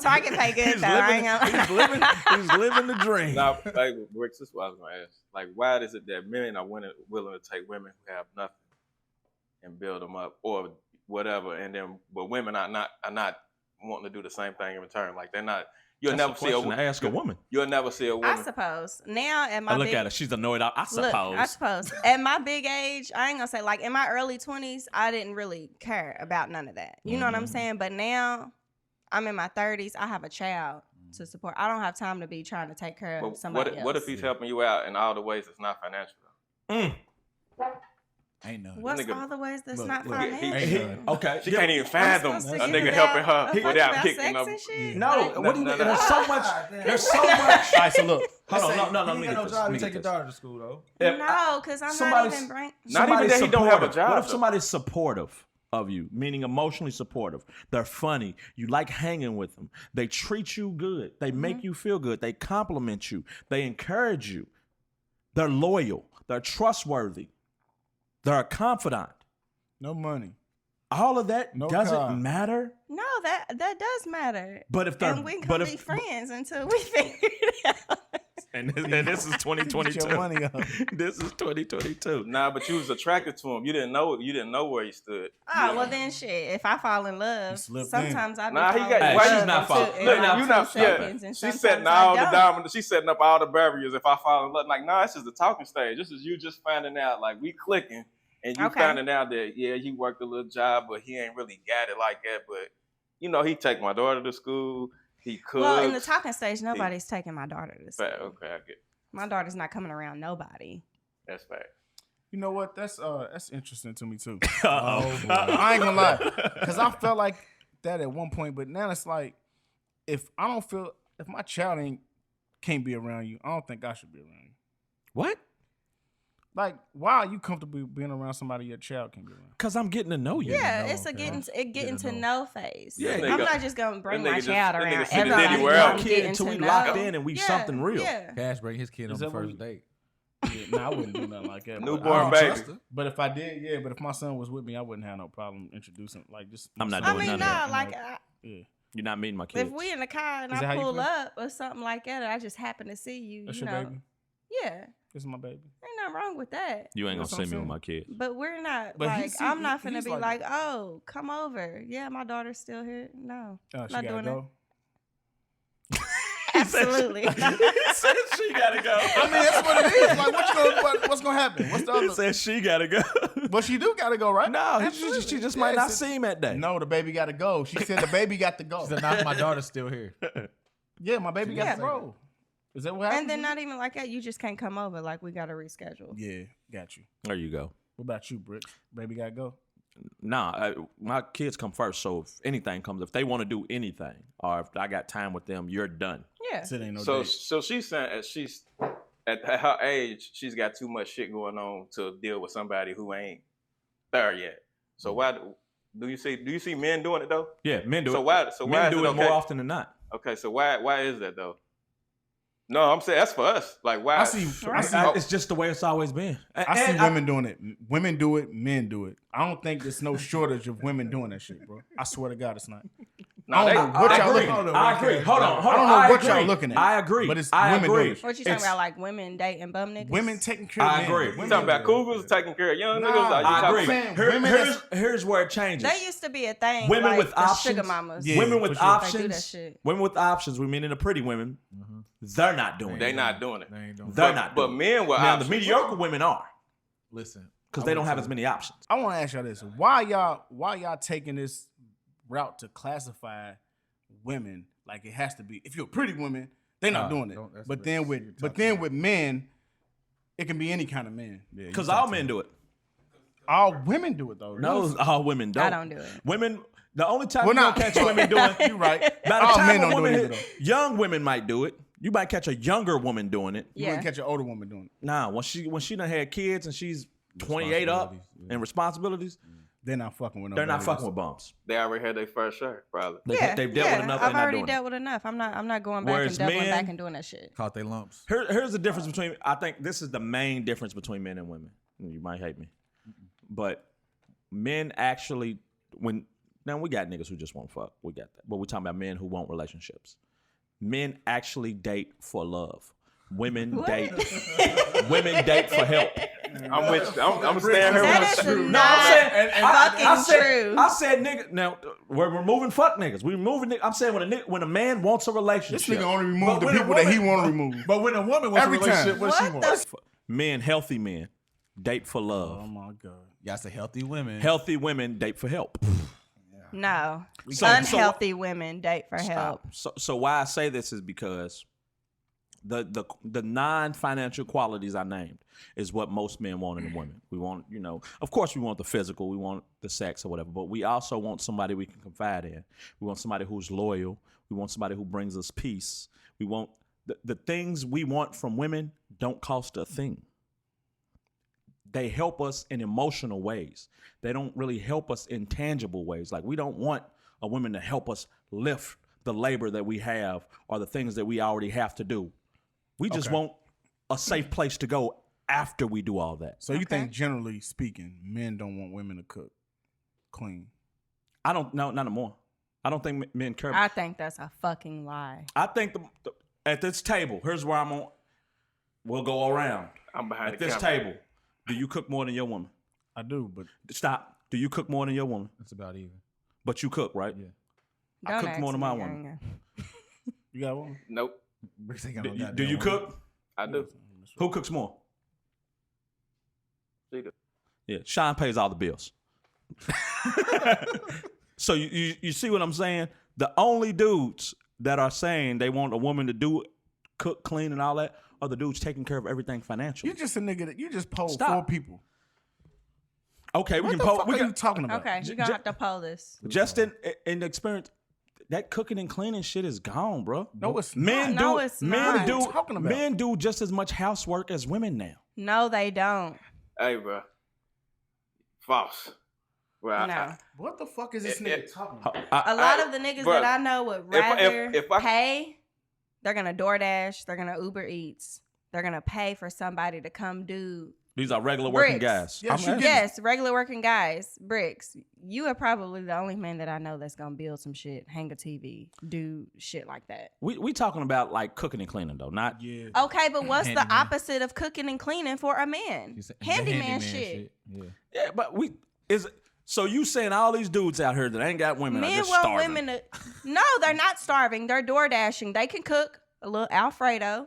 Target pay good though. He's living the dream. Now, like, Bricks, this is what I was going to ask. Like, why is it that men are willing to take women who have nothing and build them up, or whatever, and then but women are not wanting to do the same thing in return? Like, they're not. You'll never see a woman. Ask a woman. You'll never see a woman. I suppose now at my look at her. She's annoyed. I suppose. At my big age, I ain't gonna say like in my early 20s, I didn't really care about none of that. You know what I'm saying? But now I'm in my 30s. I have a child to support. I don't have time to be trying to take care of somebody else. What if he's helping you out in all the ways that's not financial? Ain't none. What's all the ways that's not financial? Okay. She can't even fathom a nigga helping her without kicking them. No, what do you mean? There's so much. There's so much. All right, so look. Hold on. No. Let me get no job. You take your daughter to school though. No, because I'm not even bringing. Not even that he don't have a job. What if somebody's supportive of you, meaning emotionally supportive? They're funny. You like hanging with them. They treat you good. They make you feel good. They compliment you. They encourage you. They're loyal. They're trustworthy. They're a confidant. No money. All of that doesn't matter. No, that does matter. But if they're, and we can be friends until we figure it out. And this is 2022. Get your money up. This is 2022. Nah, but you was attracted to him. You didn't know where he stood. Oh, well then shit. If I fall in love, sometimes I be she's not falling. Look, you not. Yeah, she's setting all the diamonds. She's setting up all the barriers. If I fall in love, like, nah, this is the talking stage. This is you just finding out, like, we clicking, and you finding out that he worked a little job, but he ain't really got it like that. But he take my daughter to school. He could. Well, in the talking stage, nobody's taking my daughter to school. Okay, I get it. My daughter's not coming around nobody. That's fact. You know what? That's interesting to me too. Oh, I ain't gonna lie, because I felt like that at one point, but now it's like if my child can't be around you, I don't think I should be around you. What? Like, why are you comfortable being around somebody your child can be around? Because I'm getting to know you. Yeah, it's a getting to know phase. Yeah, I'm not just gonna bring my child around everybody. Kid until we locked in and we something real. Yeah. Cash bring his kid on the first date. Yeah, no, I wouldn't do nothing like that. Newborn baby. But if I did, but if my son was with me, I wouldn't have no problem introducing. Like, just I'm not doing none of that. Like, yeah. You're not meeting my kids. If we in the car and I pull up or something like that, and I just happen to see you, that's your baby? Yeah. This is my baby. Ain't nothing wrong with that. You ain't gonna see me with my kids. But we're not I'm not finna be like, oh, come over. Yeah, my daughter's still here. No. Oh, she not gotta doing go? Absolutely. She gotta go. I mean, that's what it is. Like, what's gonna happen? What's the other? Says she gotta go. But she do gotta go, right? No, she just might not see him that day. No, the baby gotta go. She said the baby got to go. She said, "Nah, my daughter's still here." Yeah, my baby got to go. Is that what happened? And then not even like that, you just can't come over. Like, we gotta reschedule. Yeah, got you. There you go. What about you, Britt? Baby gotta go. Nah, my kids come first. So if anything comes, if they want to do anything, or if I got time with them, you're done. Yeah. So it ain't no so she's saying she's at her age, she's got too much shit going on to deal with somebody who ain't there yet. So why do you see men doing it though? Yeah, men do it. So men why do is it okay? more often than not. Okay, so why is that though? No, I'm saying that's for us. Like why? I see. It's just the way it's always been. I see women doing it. Women do it. Men do it. I don't think there's no shortage of women doing that shit, bro. I swear to God, it's not. I don't know what y'all looking at. I agree. Hold on. I don't know what y'all looking at. I agree. But it's women doing it. What you talking about? Like women dating bum niggas? Women taking care of men. I agree. You talking about cougars taking care of young niggas? I agree. Here's where it changes. That used to be a thing. Women like with the options. Sugar mamas. Yeah, women with options. They do that shit. Women with options. We meaning the pretty women. They're not doing it. They're not doing it. They're not. But men with options. The mediocre women are. Listen, because they don't have as many options. I want to ask y'all this: Why y'all taking this route to classify women like it has to be? If you're a pretty woman, they're not doing it. But then with men, it can be any kind of man. Because all men do it. All women do it though. No, all women don't. I don't do it. Women. The only time you don't catch women doing it, you're right. By the all time men a don't woman do it either, young women might do it. You might catch a younger woman doing it. You wouldn't catch an older woman doing it. Nah, when she done had kids and she's 28 up and responsibilities, they're not fucking with. They're not fucking with bums. They already had their first share, probably. They've dealt with enough. I've already dealt with enough. I'm not going back and doubling back and doing that shit. Caught they lumps. Here's the difference between. I think this is the main difference between men and women. You might hate me, but men actually now we got niggas who just want fuck. We got that, but we're talking about men who want relationships. Men actually date for love. Women date. Women date for help. I'm with you. I'm staying here That with is you. not true. I said nigga. Now we're removing fuck niggas. We removing. I'm saying when a man wants a relationship, this nigga only remove the people that he want to remove. But when a woman wants a relationship, what she wants? Men, healthy men, date for love. Oh my God. Y'all say healthy women. Healthy women date for help. No, unhealthy women date for help. So why I say this is because the non-financial qualities I named is what most men want in a woman. We want, of course we want the physical, we want the sex or whatever, but we also want somebody we can confide in. We want somebody who's loyal. We want somebody who brings us peace. We want the things we want from women don't cost a thing. They help us in emotional ways. They don't really help us in tangible ways. Like we don't want a woman to help us lift the labor that we have or the things that we already have to do. We just want a safe place to go after we do all that. So you think, generally speaking, men don't want women to cook, clean? I don't know, not anymore. I don't think men care. I think that's a fucking lie. I think at this table, here's where I'm on. We'll go around. I'm behind at this table. Do you cook more than your woman? I do, but stop. Do you cook more than your woman? It's about even. But you cook, right? Yeah. I cook more than my woman. You got one? Nope. Do you cook? I do. Who cooks more? She do. Yeah, Shaun pays all the bills. So you see what I'm saying? The only dudes that are saying they want a woman to cook, clean, and all that are the dudes taking care of everything financially. You just a nigga that you just polled 4 people. Okay, what are you talking about? Okay, you're gonna have to poll this. Just in the experience, that cooking and cleaning shit is gone, bro. No, it's men not. Men do just as much housework as women now. No, they don't. Hey, bro. False. Well, no. What the fuck is this nigga talking about? A lot of the niggas that I know would rather pay. They're gonna DoorDash. They're gonna Uber Eats. They're gonna pay for somebody to come do. These are regular working guys. Yes, regular working guys. Bricks. You are probably the only man that I know that's gonna build some shit, hang a TV, do shit like that. We talking about like cooking and cleaning though, not Okay, but what's the opposite of cooking and cleaning for a man? Handyman shit. Yeah, but so you saying all these dudes out here that ain't got women Men are just want starving? women to. No, they're not starving. They're door dashing. They can cook a little Alfredo.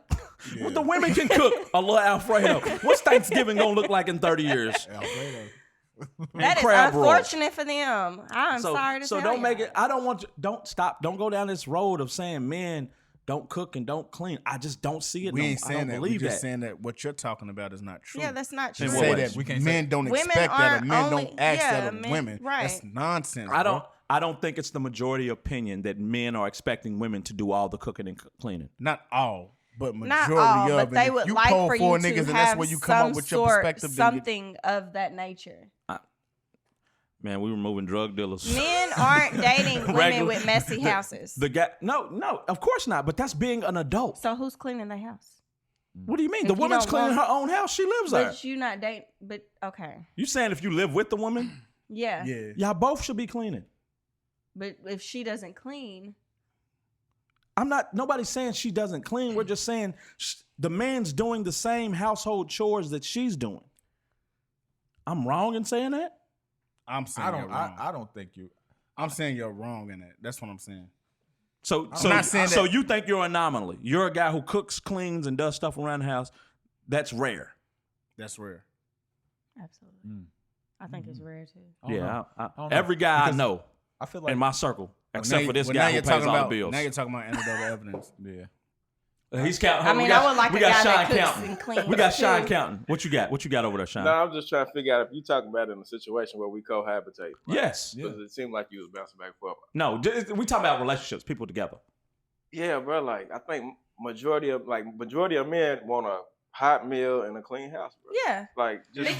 Well, the women can cook a little Alfredo. What's Thanksgiving gonna look like in 30 years? Alfredo. That is unfortunate for them. I'm sorry to say. So don't make it. I don't want you. Don't stop. Don't go down this road of saying men don't cook and don't clean. I just don't see it. We ain't saying that. We're just that. saying that what you're talking about is not true. Yeah, that's not true. To say that men don't expect that or men don't ask that of women. Right. That's nonsense. I don't think it's the majority opinion that men are expecting women to do all the cooking and cleaning. Not all. But not majority all, of but they would like for you to niggas, and have that's where you come up with your perspective. Something of that nature. Man, we were moving drug dealers. Men aren't dating women with messy houses. The guy, no, of course not. But that's being an adult. So who's cleaning their house? What do you mean? The woman's cleaning her own house. She lives there. But you not dating. But okay. You saying if you live with the woman? Yeah. Y'all both should be cleaning. But if she doesn't clean, nobody's saying she doesn't clean. We're just saying the man's doing the same household chores that she's doing. I'm wrong in saying that? I'm saying you're wrong. I don't think you. I'm saying you're wrong in that. That's what I'm saying. So you think you're an anomaly. You're a guy who cooks, cleans, and does stuff around the house. That's rare. That's rare. Absolutely. I think it's rare too. Yeah, every guy I know I feel like in my circle, except for this guy who pays all the bills. Now you're talking about anecdotal evidence. Yeah. He's counting. I mean, I would like a guy that cooks and cleans. We got Shaun counting. What you got? What you got over there, Shaun? No, I'm just trying to figure out if you talking about it in a situation where we cohabitate. Right? Yes. Because it seemed like you was bouncing back and forth. No, we talking about relationships, people together. Yeah, bro. Like I think majority of men want a hot meal and a clean house, bro. Yeah. Like just if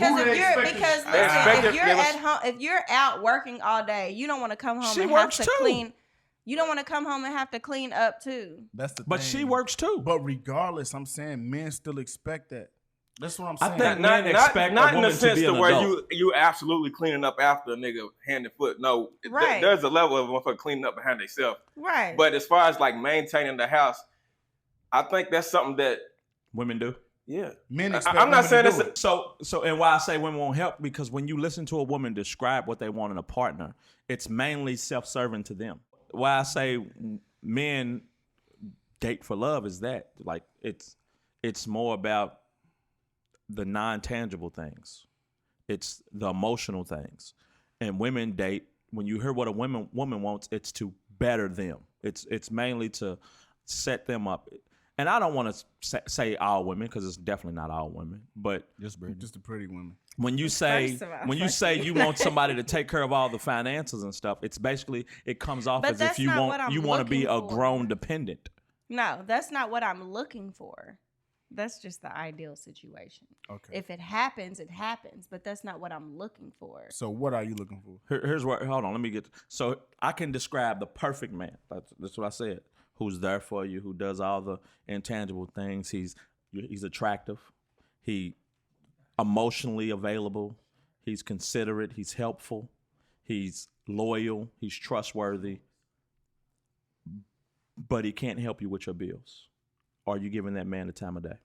you're out working all day, you don't want to come home and have to clean. You don't want to come home and have to clean up too. That's the thing. But she works too. But regardless, I'm saying men still expect that. That's what I'm saying. I think men expect not a in the woman sense to be an where adult. you absolutely cleaning up after a nigga hand and foot. No, right. There's a level of motherfucker cleaning up behind themselves. Right. But as far as like maintaining the house, I think that's something that women do. Yeah, men expect. I'm not saying this. So, and why I say women won't help, because when you listen to a woman describe what they want in a partner, it's mainly self-serving to them. Why I say men date for love is that, like, it's more about the non-tangible things. It's the emotional things. And women date, when you hear what a woman wants, it's to better them. It's mainly to set them up. And I don't want to say all women, because it's definitely not all women, but just the pretty women. When you say you want somebody to take care of all the finances and stuff, it's basically, it comes off as if you want to be a grown dependent. No, that's not what I'm looking for. That's just the ideal situation. Okay. If it happens, it happens, but that's not what I'm looking for. So what are you looking for? Here's what. Hold on, let me get. So I can describe the perfect man. That's what I said. Who's there for you? Who does all the intangible things? He's attractive. He emotionally available. He's considerate. He's helpful. He's loyal. He's trustworthy. But he can't help you with your bills. Are you giving that man the time of day?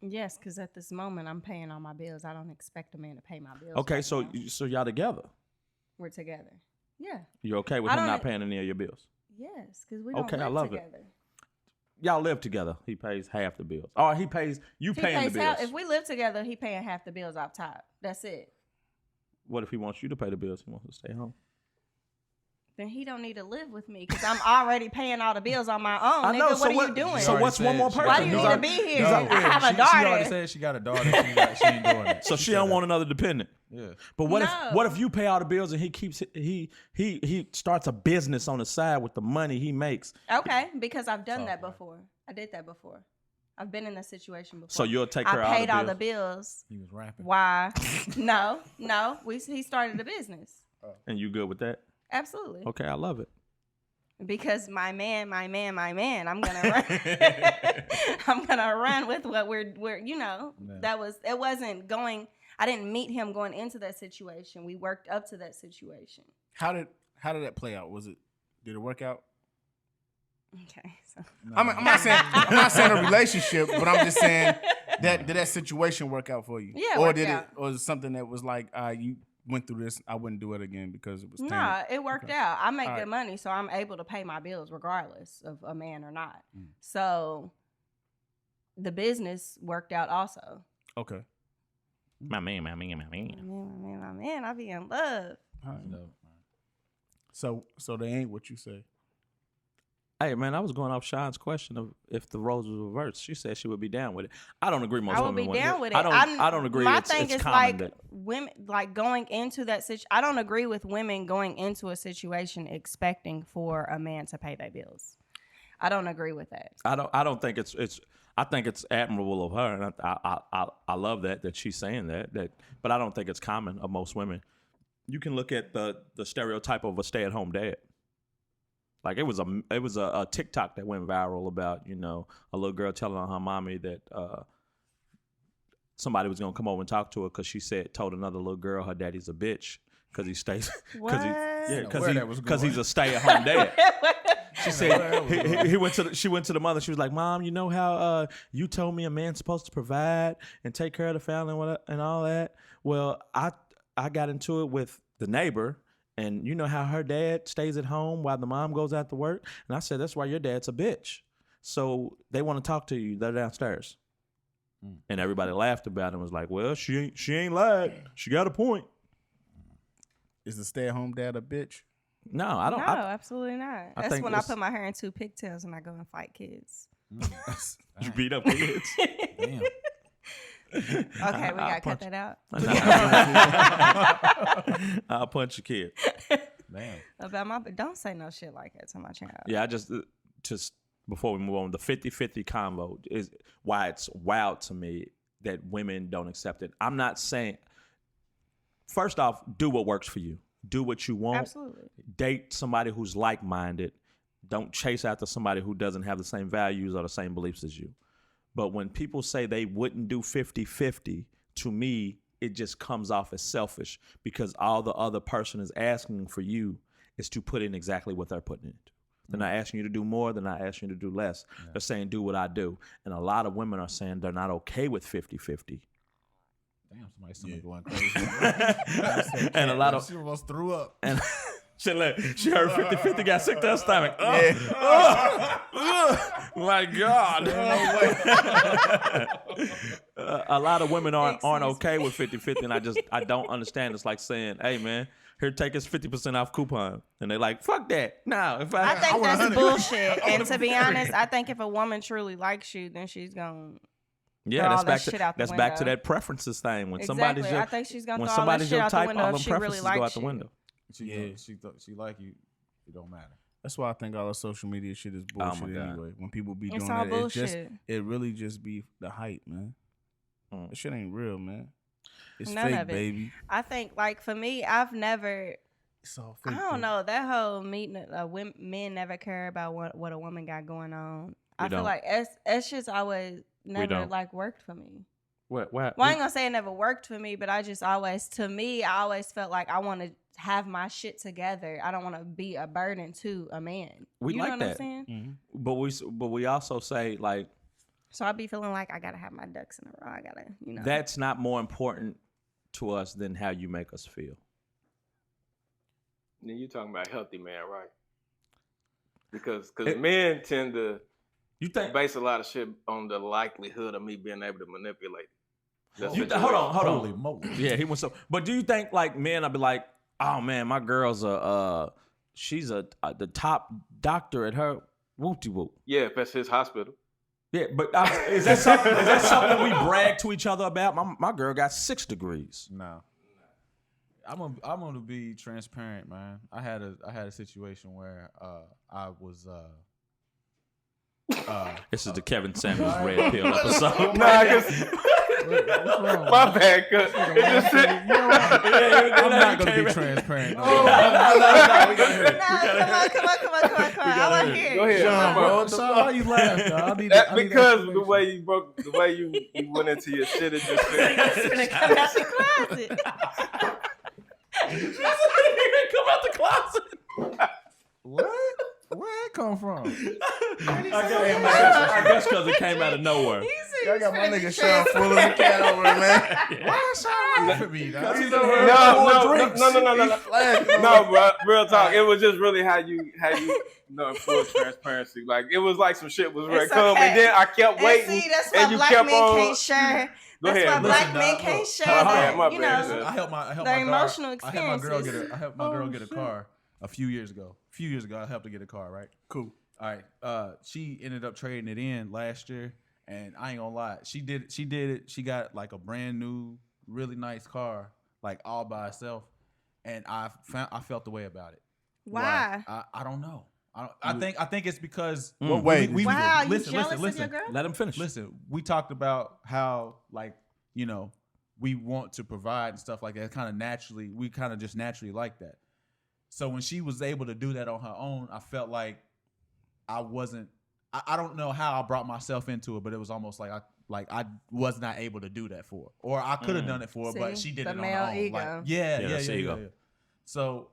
Yes, because at this moment I'm paying all my bills. I don't expect a man to pay my bills. Okay, right so now. so y'all together. We're together. Yeah. You're okay with him not paying any of your bills? Yes, because we don't okay, live I love together. Y'all live together. He pays half the bills. Or he pays you paying the bills. If we live together, he paying half the bills off top. That's it. What if he wants you to pay the bills? He wants to stay home. Then he don't need to live with me, because I'm already paying all the bills on my own. I know. Nigga, what are you doing? So what's one more person? Why do you need to be here? I have a She daughter. already said she got a daughter. She ain't doing it. So she don't want another dependent. Yeah. But what if you pay all the bills and he starts a business on the side with the money he makes? Okay, because I've done that before. I did that before. I've been in that situation before. So you'll take care of all the bills? I paid all the bills. He was rapping. Why? No. He started a business. And you good with that? Absolutely. Okay, I love it. Because my man, I'm gonna run. I'm gonna run with what we're it wasn't going. I didn't meet him going into that situation. We worked up to that situation. How did that play out? Did it work out? Okay, so I'm not saying a relationship, but I'm just saying did that situation work out for you? Yeah, or did it? Or was it something that was like you went through this, I wouldn't do it again because it was terrible? Nah, it worked out. I make good money, so I'm able to pay my bills regardless of a man or not. So the business worked out also. Okay. My man. I be in love. So they ain't what you say. Hey, man, I was going off Shaun's question of if the roles were reversed. She said she would be down with it. I don't agree. Most women would be down with it. I don't agree. My thing is like women, like going into that situation. I don't agree with women going into a situation expecting for a man to pay their bills. I don't agree with that. I don't think it's. I think it's admirable of her, and I love that she's saying that. But I don't think it's common of most women. You can look at the stereotype of a stay-at-home dad. Like it was a TikTok that went viral about a little girl telling on her mommy that somebody was gonna come over and talk to her because she told another little girl her daddy's a bitch because he stays because he's a stay-at-home dad. She said she went to the mother. She was like, "Mom, you know how you told me a man's supposed to provide and take care of the family and all that? Well, I got into it with the neighbor, and you know how her dad stays at home while the mom goes out to work. And I said, that's why your dad's a bitch. So they want to talk to you. They're downstairs." And everybody laughed about it and was like, well, she ain't lied. She got a point. Is the stay-at-home dad a bitch? No, I don't. No, absolutely not. That's when I put my hair in 2 pigtails and I go and fight kids. You beat up kids? Damn. Okay, we gotta cut that out. I'll punch a kid. Damn. Don't say no shit like that to my child. Yeah, I just before we move on, the 50-50 convo is why it's wild to me that women don't accept it. I'm not saying. First off, do what works for you. Do what you want. Absolutely. Date somebody who's like-minded. Don't chase after somebody who doesn't have the same values or the same beliefs as you. But when people say they wouldn't do 50-50, to me, it just comes off as selfish because all the other person is asking for you is to put in exactly what they're putting in. They're not asking you to do more. They're not asking you to do less. Yeah. They're saying, do what I do. And a lot of women are saying they're not okay with 50-50. Damn, somebody's going crazy. And a lot of... She almost threw up. And she heard 50-50, got sick to her stomach. My God. A lot of women aren't okay with 50-50, and I don't understand. It's like saying, hey, man, here, take us 50% off coupon. And they're like, fuck that. No. I think that's bullshit. And to be honest, I think if a woman truly likes you, then she's going to... Yeah, that's back to that preferences thing. When somebody's I think she's gonna throw all that shit out the window if she really likes you. Go out the window. She like you. It don't matter. That's why I think all the social media shit is bullshit anyway. When people be doing all that, bullshit. it really just be the hype, man. That shit ain't real, man. It's None fake, of it. baby. I think, like, for me, I've never... It's all fake. I don't know. That whole men never care about what a woman got going on. I feel like it's just always never, like, worked for me. What? Well, I ain't gonna say it never worked for me, but I always felt like I want to have my shit together. I don't want to be a burden to a man. We you like know that. What I'm saying? Mm-hmm. But we also say, like, so I be feeling like I gotta have my ducks in a row. I gotta, That's not more important to us than how you make us feel. Then you talking about a healthy man, right? Because men tend to base a lot of shit on the likelihood of me being able to manipulate. Hold on. Yeah, he was so. But do you think like men? I'll be like, oh man, my girl's she's the top doctor at her whoopty whoop. Yeah, if that's his hospital. Yeah, but is that something we brag to each other about? My girl got 6 degrees. No. I'm gonna be transparent, man. I had a situation where I was this is the Kevin Samuels Red Pill episode. My bad, cuz I'm not gonna be transparent. No, come on. I want to hear. Go ahead, Shaun, bro. So why you laugh? Because the way you went into your shit, it just gonna come out the closet. Come out the closet. What? Where that come from? I guess because it came out of nowhere. I got my nigga Shaun full of the cat over, man. Why is Shaun laughing at me? No, bro. Real talk. It was just really how you full transparency. Like it was like some shit was ready to come, and then I kept waiting. And see, that's why black men can't share. That's why black men can't share that. I helped their emotional experiences. I helped my girl get a car a few years ago. I helped her get a car, right? Cool. All right. She ended up trading it in last year, and I ain't gonna lie. She did it. She got like a brand new, really nice car, like all by herself, and I felt the way about it. Why? I don't know. I think it's because wait. We wow, listen, you jealous listen. of your girl? Let him finish. Listen, we talked about how we want to provide and stuff like that. Kind of naturally, we kind of just naturally like that. So when she was able to do that on her own, I felt like I wasn't. I don't know how I brought myself into it, but it was almost like I was not able to do that for her, or I could have done it for her, but she did it on her own. Ego. Like, yeah. Ego. So,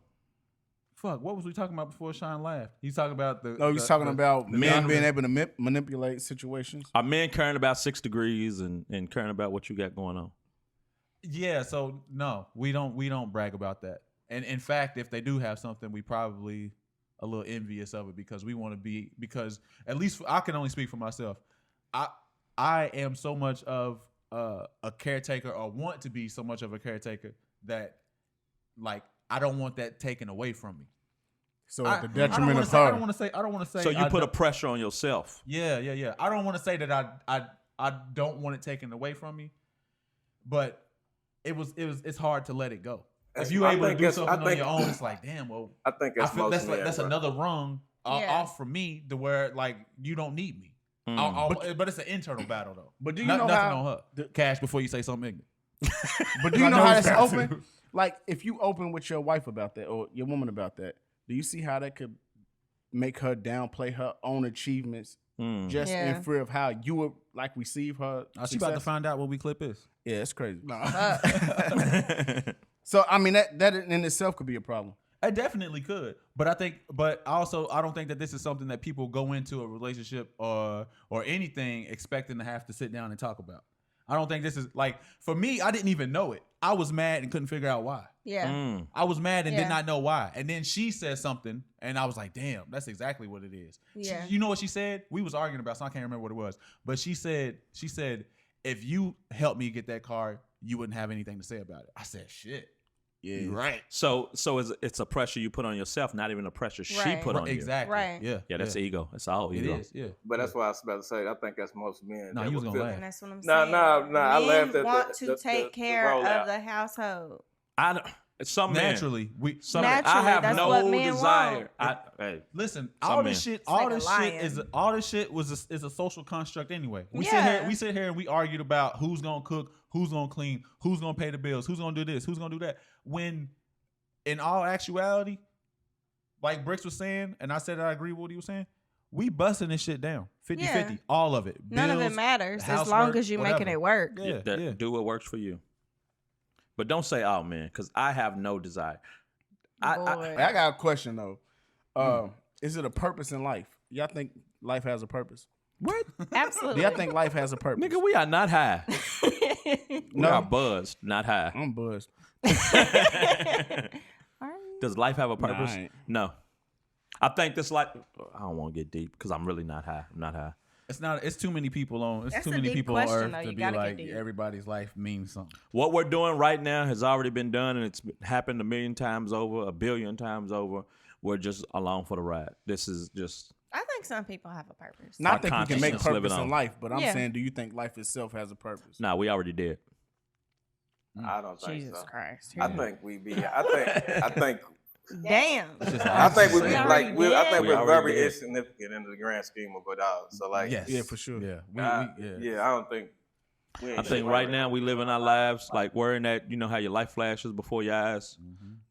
fuck. What was we talking about before Shaun laughed? He's talking about he's talking about men being able to manipulate situations. Are men caring about 6 degrees and caring about what you got going on? Yeah. So no, we don't brag about that. And in fact, if they do have something, we probably a little envious of it because we want to be, because at least I can only speak for myself. I am so much of a caretaker, or want to be so much of a caretaker, that like I don't want that taken away from me. So at the detriment of her. I don't want to say. So you put a pressure on yourself. Yeah. I don't want to say that I don't want it taken away from me, but it's hard to let it go. If you're able to do something on your own, it's like, damn. Well, I think that's another rung off from me, to where like you don't need me. But it's an internal battle though. But do you know how Cash, before you say something ignorant. But do you know how that's open? Like if you open with your wife about that, or your woman about that, do you see how that could make her downplay her own achievements just in fear of how you would like receive her? She about to find out what we clip is. Yeah, it's crazy. So I mean that in itself could be a problem. It definitely could, but I don't think that this is something that people go into a relationship or anything expecting to have to sit down and talk about. I don't think this is like, for me, I didn't even know it. I was mad and couldn't figure out why. Yeah. I was mad and did not know why. And then she said something and I was like, damn, that's exactly what it is. Yeah. You know what she said? We was arguing about, so I can't remember what it was. But she said, if you helped me get that car, you wouldn't have anything to say about it. I said, shit. Yeah. You're right. So it's a pressure you put on yourself, not even a pressure she put on you. Exactly. Right. Yeah, that's ego. That's all ego. It is, yeah. But that's what I was about to say. I think that's most men. No, he was gonna laugh. And that's what I'm saying. No. I laughed at want to take care of the household. Some naturally, men. Naturally, I have that's no what men desire. Listen, all this shit is a social construct anyway. We sit here and we argued about who's gonna cook, who's gonna clean, who's gonna pay the bills, who's gonna do this, who's gonna do that. When in all actuality, like Bricks was saying, and I said I agree with what he was saying, we busting this shit down 50-50, all of it. None of it matters as long as you're making it work. Do what works for you. But don't say, oh, man, because I have no desire. I got a question, though. Is it a purpose in life? Y'all think life has a purpose? What? Absolutely. Do y'all think life has a purpose? Nigga, we are not high. We are buzzed, not high. I'm buzzed. Does life have a purpose? Nah, no. I think this life... I don't want to get deep because I'm really not high. I'm not high. It's too many people on. It's That's too a many deep people on question, Earth though. to You be gotta like get deep. everybody's life means something. What we're doing right now has already been done, and it's happened a million times over, a billion times over. We're just along for the ride. This is just... I think some people have a purpose. Not think you can make consciousness living purpose in on. life, but I'm saying, do you think life itself has a purpose? Nah, we already did. I don't think Jesus so. Christ. I think we be. I think. Damn. I think we be like. I think we're very did. insignificant in the grand scheme of it all. So like. Yes. Yeah, for sure. Yeah. I don't think. I think right now we living our lives like we're in that, you know how your life flashes before your eyes,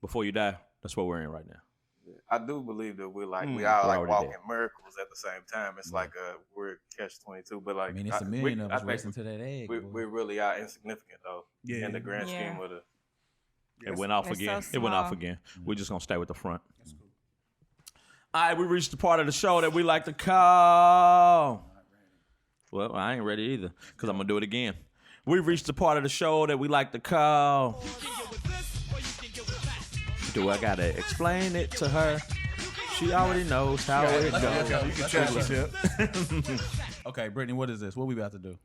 before you die. That's what we're in right now. I do believe that we're like we all like already walking dead. miracles at the same time. It's like we're catch-22, but like I mean, it's a million of us racing to that egg. We really are insignificant though in the grand Yeah. scheme of the. It went off It's again. so It went off small. again. We're just gonna stay with the front. All right, we reached the part of the show that we like to call. Well, I ain't ready either because I'm gonna do it again. We reached the part of the show that we like to call. Do I gotta explain it to her? She already knows how it goes. You can chat with him. Okay, Brittney, what is this? What we about to do?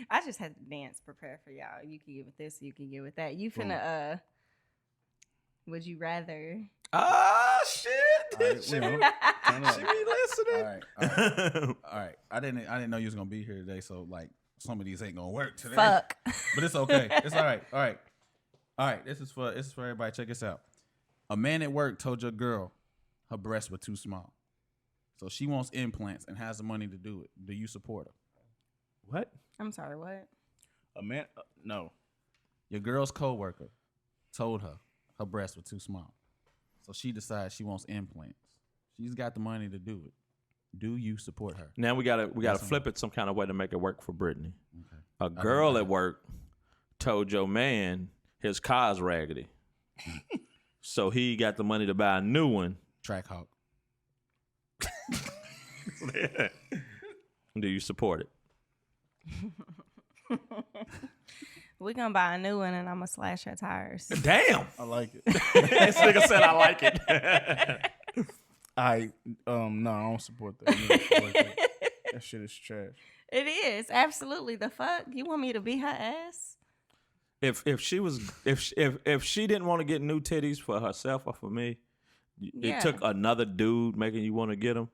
I just had the dance prepared for y'all. You can get with this, you can get with that. You finna would you rather? Ah, shit! Right, She well, be listening. All right. I didn't know you was gonna be here today, so like some of these ain't gonna work today. Fuck. But it's okay. It's all right. This is for everybody. Check this out. A man at work told your girl her breasts were too small. So she wants implants and has the money to do it. Do you support her? What? I'm sorry, what? A man? No. Your girl's coworker told her her breasts were too small. So she decides she wants implants. She's got the money to do it. Do you support her? Now we gotta flip it some kind of way to make it work for Brittney. Okay. A girl at work told your man his car's raggedy. So he got the money to buy a new one. Trackhawk. Do you support it? We're gonna buy a new one and I'm gonna slash her tires. Damn. I like it. This nigga said I like it. No, I don't support that. That shit is trash. It is absolutely the fuck. You want me to beat her ass? If she didn't want to get new titties for herself or for me, it took another dude making you want to get them.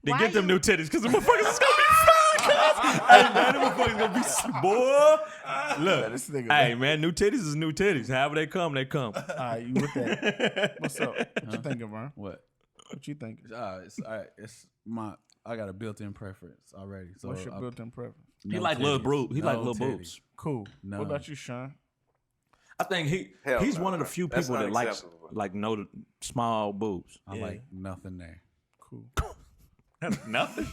Then get them new titties because the motherfuckers is gonna be fine. Hey man, the motherfuckers gonna be boy. Look, this nigga, hey man, new titties is new titties. However they come, they come. All right, you with that? What's up? What you thinking, Vern? What? What you thinking? I got a built-in preference already. So What's your built-in preference? He like little boobs. He like little boobs. Cool. No. What about you, Shaun? I think he's one of the few people that likes no small boobs. I like nothing there. Cool. Nothing.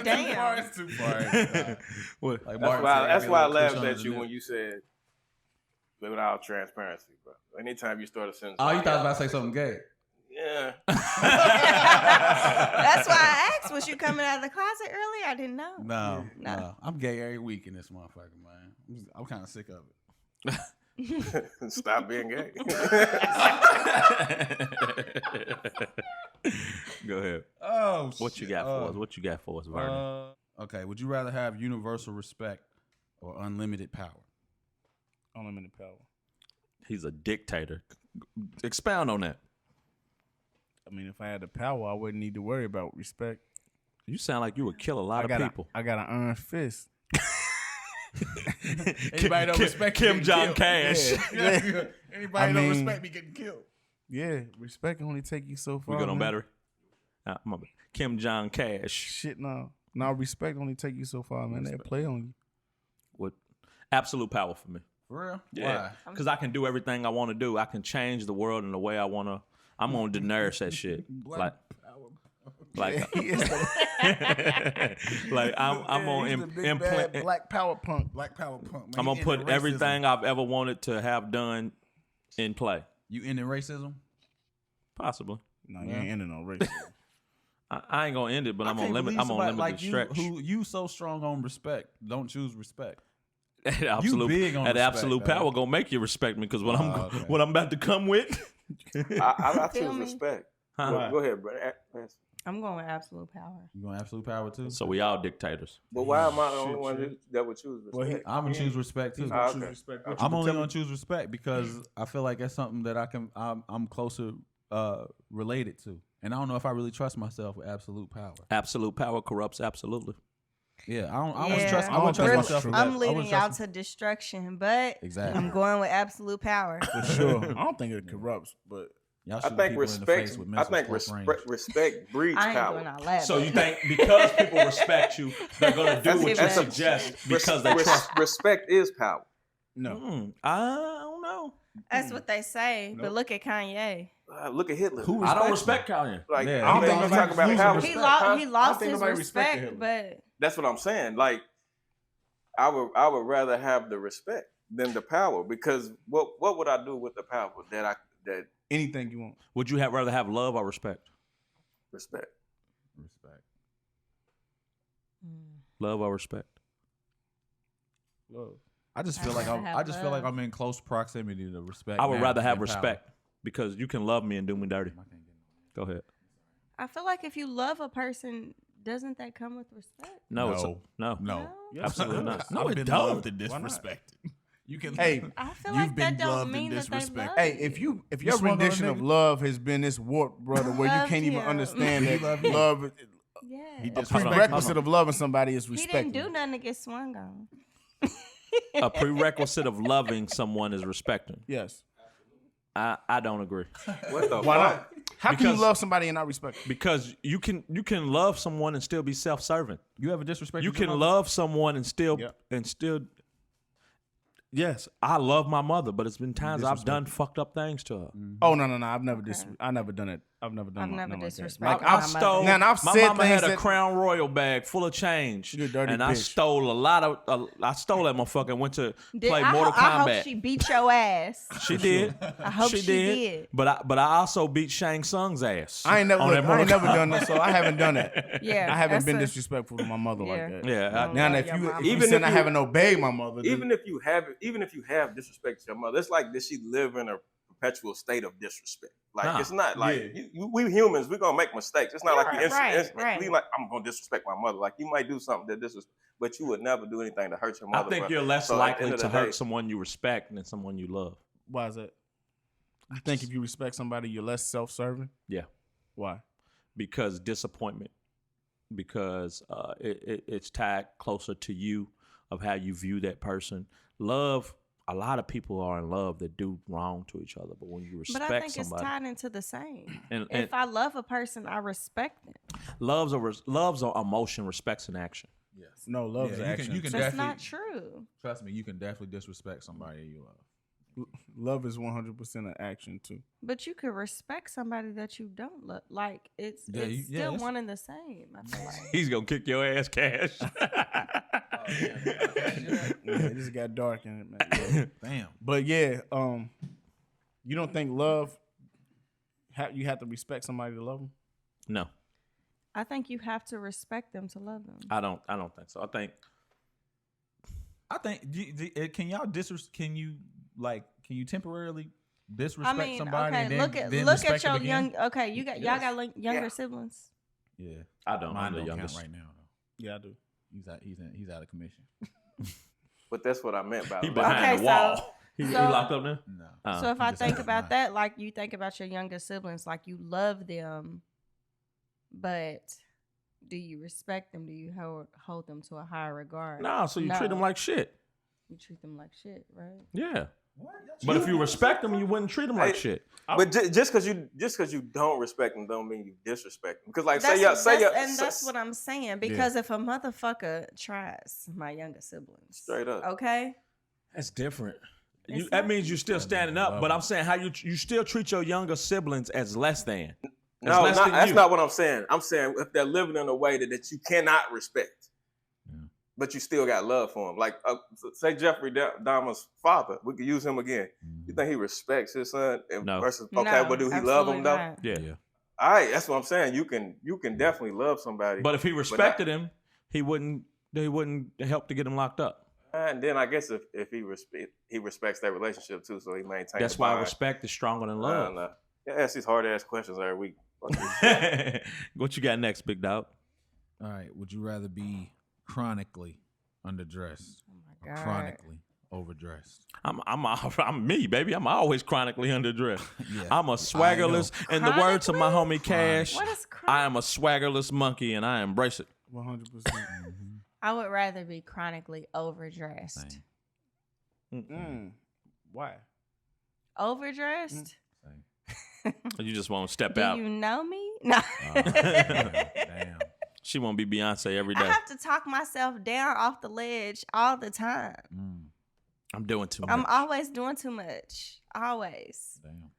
Damn. It's too far. What? Like That's why I laughed at you when you said, without transparency, bro. Anytime you start a sentence. Oh, you thought I was about to say something gay? Yeah. That's why I asked, was you coming out of the closet earlier? I didn't know. No. I'm gay every week in this motherfucker, man. I'm kind of sick of it. Stop being gay. Go ahead. Oh, What you got for us? What you got for us, Vern? Okay. Would you rather have universal respect or unlimited power? Unlimited power. He's a dictator. Expound on that. I mean, if I had the power, I wouldn't need to worry about respect. You sound like you would kill a lot of people. I got an iron fist. Anybody don't respect Kim John Cash. Yeah. Anybody don't respect me getting killed. Yeah, respect can only take you so far. We good on man. battery? My bad. Kim John Cash. Shit, no. No, respect only take you so far, man. They play on you. What? Absolute power for me. For real? Yeah. Because I can do everything I want to do. I can change the world in the way I want to. I'm going to nourish that shit. Like I'm gonna implement black power punk. Black power punk. Man, I'm gonna put everything I've ever wanted to have done in play. You ending racism? Possibly. No, you ain't ending no racism. I ain't gonna end it, but I'm gonna limit. I'm gonna limit like the stretch. You so strong on respect? Don't choose respect. Absolute, big on that respect, absolute though. power gonna make you respect me because what I'm about to come with. I choose respect. Huh? Go ahead, bro. I'm going with absolute power. You going absolute power too? So we all dictators. But why am I the only one that would choose respect? I'm gonna choose respect too. Okay. I'm only gonna choose respect because I feel like that's something that I'm closer related to, and I don't know if I really trust myself with absolute power. Absolute power corrupts absolutely. Yeah, I wouldn't trust myself. I'm leading y'all to destruction, but exactly. I'm going with absolute power. For sure. I don't think it corrupts, but y'all I think respect. Breeds power. So you think because people respect you, they're gonna do what you suggest because they trust? Respect is power. No, I don't know. That's what they say. But look at Kanye. Look at Hitler. I don't respect Kanye. Like I don't think I'm talking about power. He lost his respect, but that's what I'm saying. Like I would rather have the respect than the power because what would I do with the power that anything you want. Would you rather have love or respect? Respect. Love or respect? Love. I just feel like I'm in close proximity to respect. I would rather have respect because you can love me and do me dirty. Go ahead. I feel like if you love a person, doesn't that come with respect? No. Absolutely not. No, it don't. Loved and disrespected. You can. Hey, I feel like that don't mean that they love hey, if your rendition of love has been this warped, brother, where you can't even understand that love. Yeah. A prerequisite of loving somebody is respect. He didn't do nothing to get swung on. A prerequisite of loving someone is respecting. Yes. I don't agree. What the Why fuck? not? How can you love somebody and not respect them? Because you can love someone and still be self-serving. You ever disrespect? You can love someone and still Yes, I love my mother, but it's been times I've done fucked up things to her. Oh no, I've never I've never done it. I've never done. I've never disrespected. disrespected I stole. Now, I've my said mama had a that, Crown Royal bag full of change, you dirty and I bitch. stole a lot of. I stole that motherfucker and went to play Mortal I Kombat. hope she beat your ass. She did. I hope she did. But I also beat Shang Tsung's ass. I ain't never done that, so I haven't done that. Yeah, I haven't been disrespectful to my mother like that. Yeah. Now, if I haven't obeyed my mother, even if you have disrespect to your mother, it's like did she live in a perpetual state of disrespect? Like it's not like we humans, we're gonna make mistakes. It's not like you instantly like I'm gonna disrespect my mother. Like you might do something that but you would never do anything to hurt your mother. I think you're less likely to hurt someone you respect than someone you love. Why is that? I think if you respect somebody, you're less self-serving. Yeah. Why? Because disappointment. Because it's tied closer to you of how you view that person. Love. A lot of people are in love that do wrong to each other, but when you respect somebody, but I think it's tied into the same. And if I love a person, I respect them. Love's a emotion, respect's an action. Yes. No, love's action. You can That's not true. Trust me, you can definitely disrespect somebody you love. Love is 100% an action too. But you can respect somebody that you don't love. Like it's still one and the same. I feel like He's gonna kick your ass, Cash. It just got dark in it, man. Damn. But you don't think love? You have to respect somebody to love them? No, I think you have to respect them to love them. I don't think so. I think can you temporarily disrespect somebody? Okay, and then look at your young. Okay, y'all got younger siblings. Yeah, I don't. Mine I'm the don't youngest count right now. Though. Yeah, I do. He's out of commission. But that's what I meant by He love. behind the wall. He locked up now? No. So if I think about that, like you think about your younger siblings, like you love them, but do you respect them? Do you hold them to a higher regard? No, so you treat them like shit. You treat them like shit, right? Yeah. But if you respect them, you wouldn't treat them like shit. But just because you don't respect them, don't mean you disrespect them. Because like that's what I'm saying. Because if a motherfucker tries my younger siblings, straight up, okay, that's different. That means you're still standing up. But I'm saying how you still treat your younger siblings as less than. That's not what I'm saying. I'm saying if they're living in a way that you cannot respect. But you still got love for him. Like, say Jeffrey Dahmer's father. We could use him again. You think he respects his son? Versus, but do he love him though? Not. Yeah. All right, that's what I'm saying. You can definitely love somebody. But if he respected him, he wouldn't help to get him locked up. And then I guess if he respects that relationship too, so he maintains. That's why respect is stronger than love. Yeah, ask these hard ass questions every week. What you got next, big dog? All right. Would you rather be chronically underdressed or chronically overdressed? I'm me, baby. I'm always chronically underdressed. Yeah. I'm a swaggerless. In the words of my homie Cash, I am a swaggerless monkey, and I embrace it. 100%. I would rather be chronically overdressed. Why? Overdressed? You just want to step out. Do you know me? No. Damn. She won't be Beyonce every day. I have to talk myself down off the ledge all the time. I'm doing too much. I'm always doing too much. Always. Damn.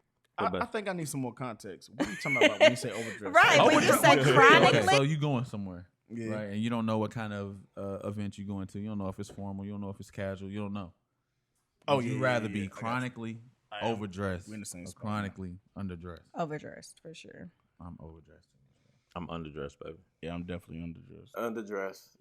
I think I need some more context. What are you talking about when you say overdressed? Right, when you say chronically. Okay, so you going somewhere, right? And you don't know what kind of event you're going to. You don't know if it's formal. You don't know if it's casual. You don't know. Would you rather be chronically overdressed or chronically underdressed? Overdressed, for sure. I'm overdressed. I'm underdressed, baby. Yeah, I'm definitely underdressed.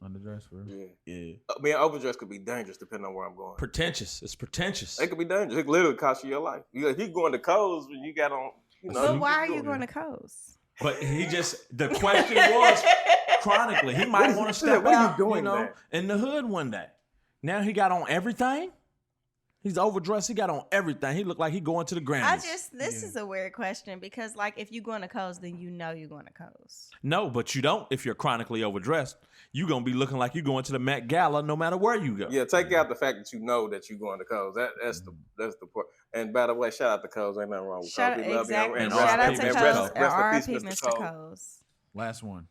Underdressed, for real? Yeah. I mean, overdressed could be dangerous depending on where I'm going. Pretentious. It's pretentious. It could be dangerous. It could literally cost you your life. If you're going to Coles when you got on, But why are you going to Coles? But the question was chronically. He might want to step out, in the hood one day. Now he got on everything. He's overdressed. He got on everything. He looked like he going to the Grammys. This is a weird question because, like, if you're going to Coles, then you know you're going to Coles. No, but you don't. If you're chronically overdressed, you're going to be looking like you're going to the Met Gala no matter where you go. Yeah, take out the fact that you know that you're going to Coles. That's the part. And by the way, shout out to Coles. Ain't nothing wrong with Coles. We love exactly. him. And shout out to Coles. Rest in peace, peace, Mr. Coles. Last one.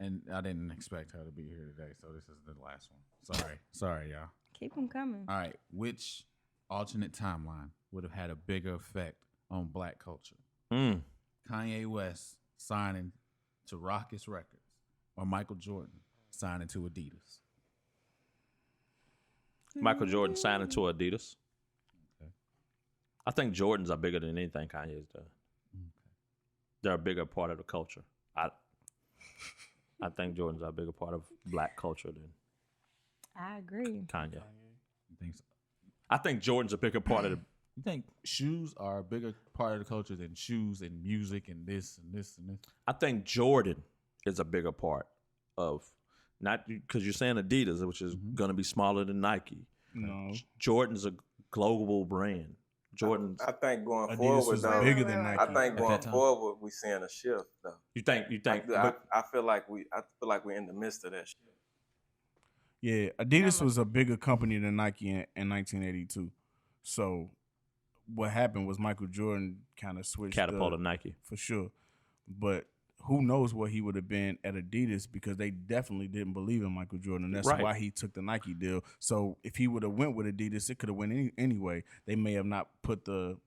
And I didn't expect her to be here today, so this is the last one. Sorry, y'all. Keep them coming. All right, which alternate timeline would have had a bigger effect on black culture? Kanye West signing to Rockets Records or Michael Jordan signing to Adidas? Michael Jordan signing to Adidas. Okay. I think Jordans are bigger than anything Kanye's done. Okay. They're a bigger part of the culture. I think Jordans are a bigger part of black culture than I agree. Kanye. You think so? I think Jordan's a bigger part of the. You think shoes are a bigger part of the culture than shoes and music and this and this and this? I think Jordan is a bigger part of, not because you're saying Adidas, which is going to be smaller than Nike. No, Jordan's a global brand. Jordan's. I think going Adidas forward, was though, bigger than Nike. I think going forward, we're seeing a shift, though. You think? I feel like we're in the midst of that shift. Yeah, Adidas was a bigger company than Nike in 1982. So what happened was Michael Jordan kind of switched catapulted Nike for sure. But who knows what he would have been at Adidas, because they definitely didn't believe in Michael Jordan. That's right. why he took the Nike deal. So if he would have went with Adidas, it could have went anyway. They may have not put the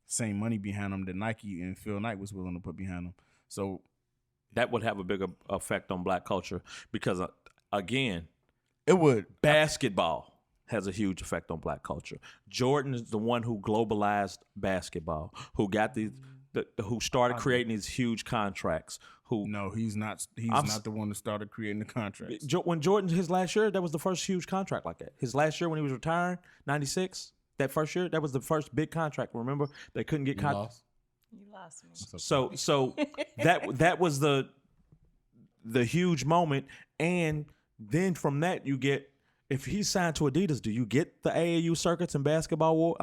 same money behind him that Nike and Phil Knight was willing to put behind him. So that would have a bigger effect on black culture because, again, it would. Basketball has a huge effect on black culture. Jordan is the one who globalized basketball, who got who started creating these huge contracts. No, he's not. He's not the one that started creating the contracts. When Jordan, his last year, that was the first huge contract like that. His last year when he was retiring, 96, that first year, that was the first big contract. Remember, they couldn't get contracts. You lost me. So that was the huge moment, and then from that you get, if he's signed to Adidas, do you get the AAU circuits and basketball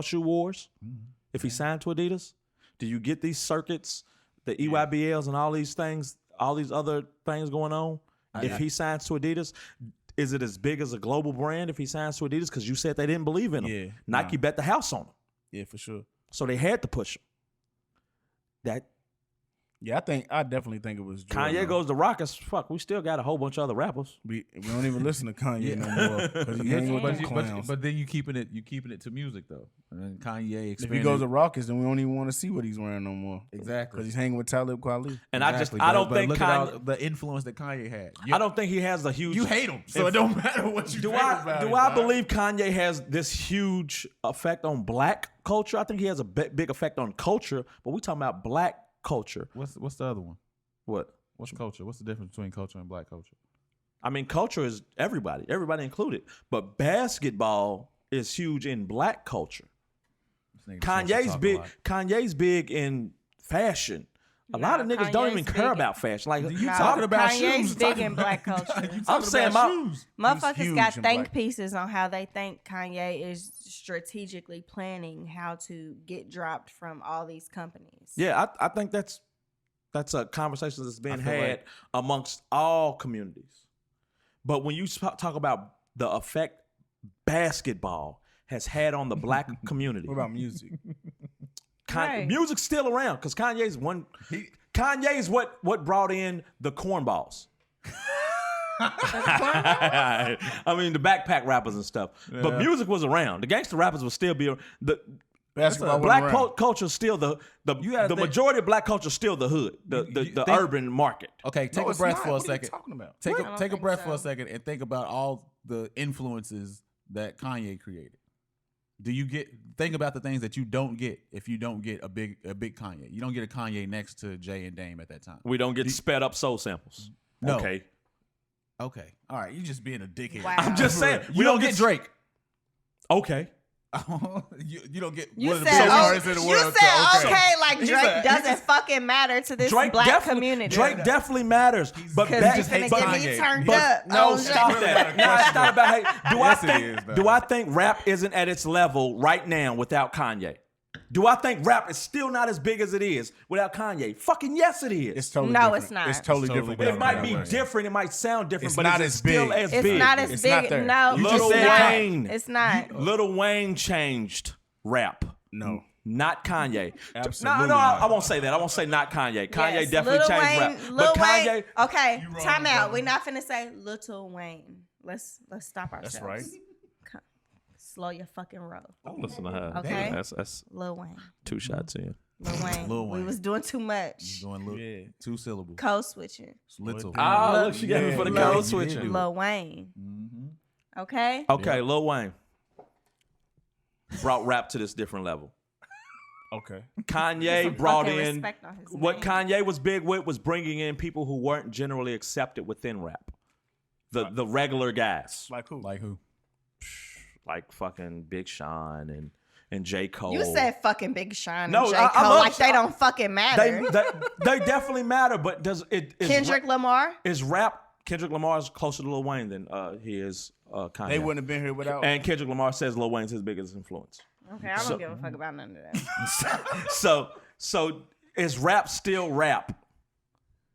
shoe wars? Mm-hmm. If he's signed to Adidas, do you get these circuits, the EYBLs and all these things, all these other things going on? If he signs to Adidas, is it as big as a global brand if he signs to Adidas? Because you said they didn't believe in him. Yeah, Nike bet the house on him. Yeah, for sure. So they had to push him. I definitely think it was Jordan. Kanye goes to Rockets. Fuck, we still got a whole bunch of other rappers. We don't even listen to Kanye no more because he hangs with them clowns. But then you keeping it to music though. And then Kanye expanded. If he goes to Rockets, then we don't even want to see what he's wearing no more. Exactly, because he's hanging with Talib Kweli. And exactly. I don't think look Kanye, at the influence that Kanye had. I don't think he has the huge. You hate him, so it don't matter what you do. Think about do I believe Kanye has this huge effect on black culture? I think he has a big effect on culture, but we talking about black culture. What's the other one? What? What's culture? What's the difference between culture and black culture? I mean, culture is everybody included. But basketball is huge in black culture. Kanye's big in fashion. A lot of niggas don't even care about fashion. Like you talking about Kanye's shoes? Big in black culture. I'm saying shoes. Motherfuckers got think pieces on how they think Kanye is strategically planning how to get dropped from all these companies. Yeah, I think that's a conversation that's being had amongst all communities. But when you talk about the effect basketball has had on the black community. What about music? Music's still around because Kanye's what brought in the cornballs. I mean the backpack rappers and stuff. Yeah. But music was around. The gangster rappers would still be basketball. Black culture is still the majority of black culture is still the hood, the urban market. Okay, take a breath for a second. What are you talking about? Take a breath for a second and think about all the influences that Kanye created. Think about the things that you don't get if you don't get a big Kanye. You don't get a Kanye next to Jay and Dame at that time. We don't get sped up soul samples. No. Okay. All right. You just being a dickhead. Wow. I'm just saying. We don't get Drake. Okay. you don't get you one said, of the artists in the world. You said okay, like Drake doesn't fucking matter to this black community. Drake definitely matters, but he's gonna get me turned up. No, stop that. No, it's not about hate. Do I think rap isn't at its level right now without Kanye? Do I think rap is still not as big as it is without Kanye? Fucking yes, it is. It's totally no, different. it's not. It's totally different. It might be different. It might sound different, It's but not it's as still big. as It's big. not as It's big. not there. No, You Lil just said Wayne. It's not. Lil Wayne changed rap. No. Not Kanye. Absolutely No, not. I won't say that. I won't say not Kanye. Kanye Yes, definitely Lil changed Wayne, rap. Lil But Wayne, Kanye, okay, wrong, time out. brother. We're not finna say Little Wayne. Let's stop ourselves. That's right. Slow your fucking roll. listen to her. Okay. That's Lil Wayne. 2 shots in. Lil Wayne. Lil We Wayne. was doing too much. Doing 2 syllables. Code switching. Little. Oh, look, she got me for the Yeah, code you switching. did. Lil Wayne. Mm-hmm. Okay. Okay, Lil Wayne brought rap to this different level. Okay. Kanye Some brought fucking in respect on his what name. Kanye was big with was bringing in people who weren't generally accepted within rap. The regular guys, Like who? Like who? like fucking Big Shaun and J. Cole. You said fucking Big Shaun No, and J. I Cole love like they don't fucking matter. they definitely matter, but does it is Kendrick Lamar. is rap? Kendrick Lamar is closer to Lil Wayne than he is Kanye. They wouldn't have been here without. And Kendrick Lamar says Lil Wayne's his biggest influence. Okay, I don't give a fuck about none of that. So is rap still rap?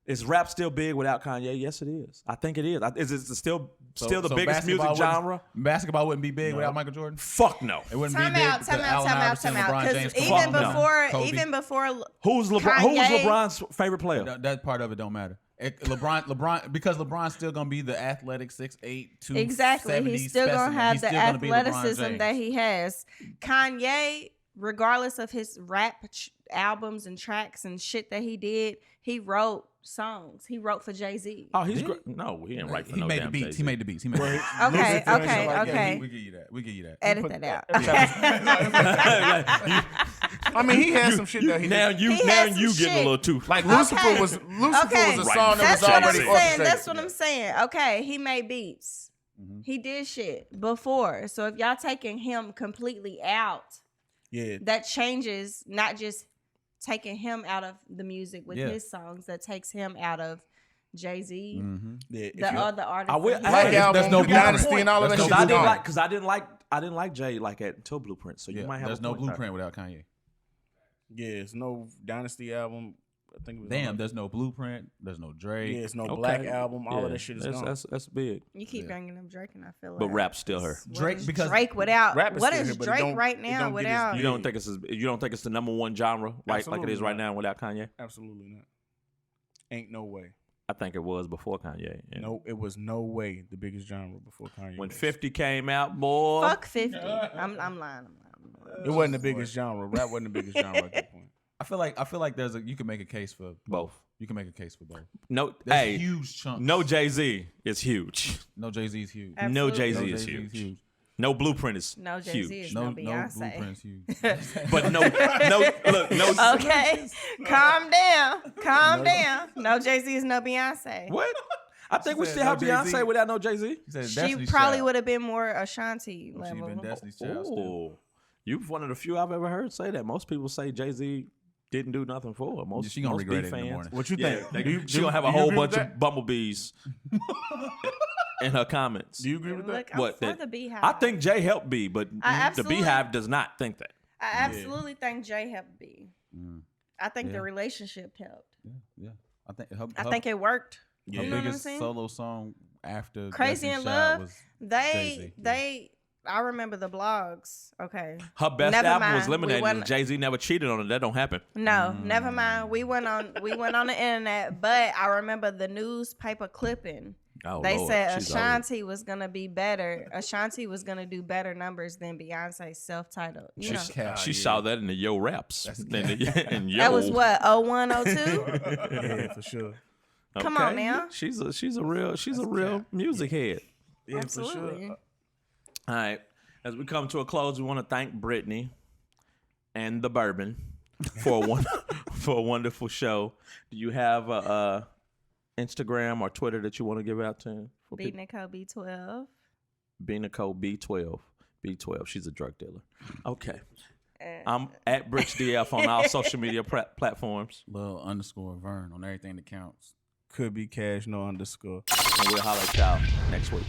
Is rap still big without Kanye? Yes, it is. I think it is. Is it still the biggest music genre? Basketball wouldn't be big without Michael Jordan. Fuck no. It wouldn't Time be big. out. because Allen Iverson, LeBron James. Because Fuck no. even before Who's Kanye- LeBron's favorite player? That part of it don't matter. LeBron, because LeBron's still gonna be the athletic 6'8", 270 exactly, he's still gonna specimen. have He's the still gonna be LeBron athleticism James. that he has. Kanye, regardless of his rap albums and tracks and shit that he did, he wrote songs. He wrote for Jay-Z. Oh, he's great. No, he ain't right for He no made damn the beats. Jay-Z. He made the beats. He made the beats. Okay, okay, Yeah, okay. we give you that. We give you that. Edit that out. I mean, he had some shit that he Now did. you He now had some you getting a shit. little too Like Lucifer was a song that That's was what I'm already saying. orchestrated. That's what I'm saying. Okay, he made beats. He did shit before. So if y'all taking him completely out, Yeah. that changes not just taking him out of the music with his songs, that takes him out of Jay-Z, Yeah. the other artists. I will- that he Hey, Black has. Album, there's no the Dynasty, blueprint. and all of that There's shit. no was gone. because I didn't like Jay like that until Blueprint. So you might have There's a no point there. blueprint without Kanye. Yeah, it's no Dynasty album. I think it was Damn, on- there's no blueprint. There's no Drake. Yeah, it's no Okay. Black Album. All Yeah, of that shit is that's, gone. That's big. You keep bringing up Drake, and I feel like. But rap's still her. What Drake, is because Drake without. Rap is What still is here, but it Drake don't- right it now don't get as without? You don't think it's the number one genre like it Absolutely is right not. now without Kanye? Absolutely not. Ain't no way. I think it was before Kanye. And No, it was no way the biggest genre before Kanye. When was. 50 came out, boy. Fuck 50. I'm lying. It wasn't the biggest genre. Rap wasn't the biggest genre at that point. I feel like you can make a case for Both. You can make a case for both. No, There's hey, huge chunks. no Jay-Z is huge. No Jay-Z is huge. No Absolutely. Jay-Z No is Jay-Z huge. No Blueprint is No Jay-Z huge. is No no Beyonce. blueprint's huge. But no, look, no. Okay, calm down. No Jay-Z is no Beyonce. What? I think we said still no have Beyonce Jay-Z. without no Jay-Z. He said She Destiny's probably Child. would have been more Ashanti She'd level. been Destiny's Child still. Oh, you're one of the few I've ever heard say that. Most people say Jay-Z didn't do nothing for her. Most She gonna most regret B it in the fans. morning. What you Yeah, think? she gonna have a do you whole agree with bunch that? of bumblebees in her comments. Do you agree with that? Look, I'm What? for That- the Beehive. I think Jay helped B, but I the absolutely- Beehive does not think that. I absolutely think Jay helped B. Mm. I think Yeah. the relationship helped. Yeah. I think I think it worked. her You know what I'm biggest saying? solo song after Crazy Destiny's in Child Love. was They Jay-Z. I remember the blogs. Okay. Her best Never album was mind. Lemonade. We and wasn't- Jay-Z never cheated on it. That don't happen. No, never mind. We went on the internet, but I remember the newspaper clipping. Oh, They Lord. said She's old. Ashanti was gonna be better. Ashanti was gonna do better numbers than Beyonce's self-titled. You know. She saw that in the Yo Raps. And Yo. That was what 01, 02? Yeah, for sure. Come on now. She's a real music head. Yeah, Absolutely. for sure. All right. As we come to a close, we want to thank Brittney and the Bourbon for a wonderful show. Do you have a Instagram or Twitter that you want to give out to? Beat Nicole B12. B Nicole B12. B12. She's a drug dealer. Okay. I'm at Britch DF on all social media platforms. _Vern on everything that counts. Could be cash, no underscore. And we'll holler at y'all next week.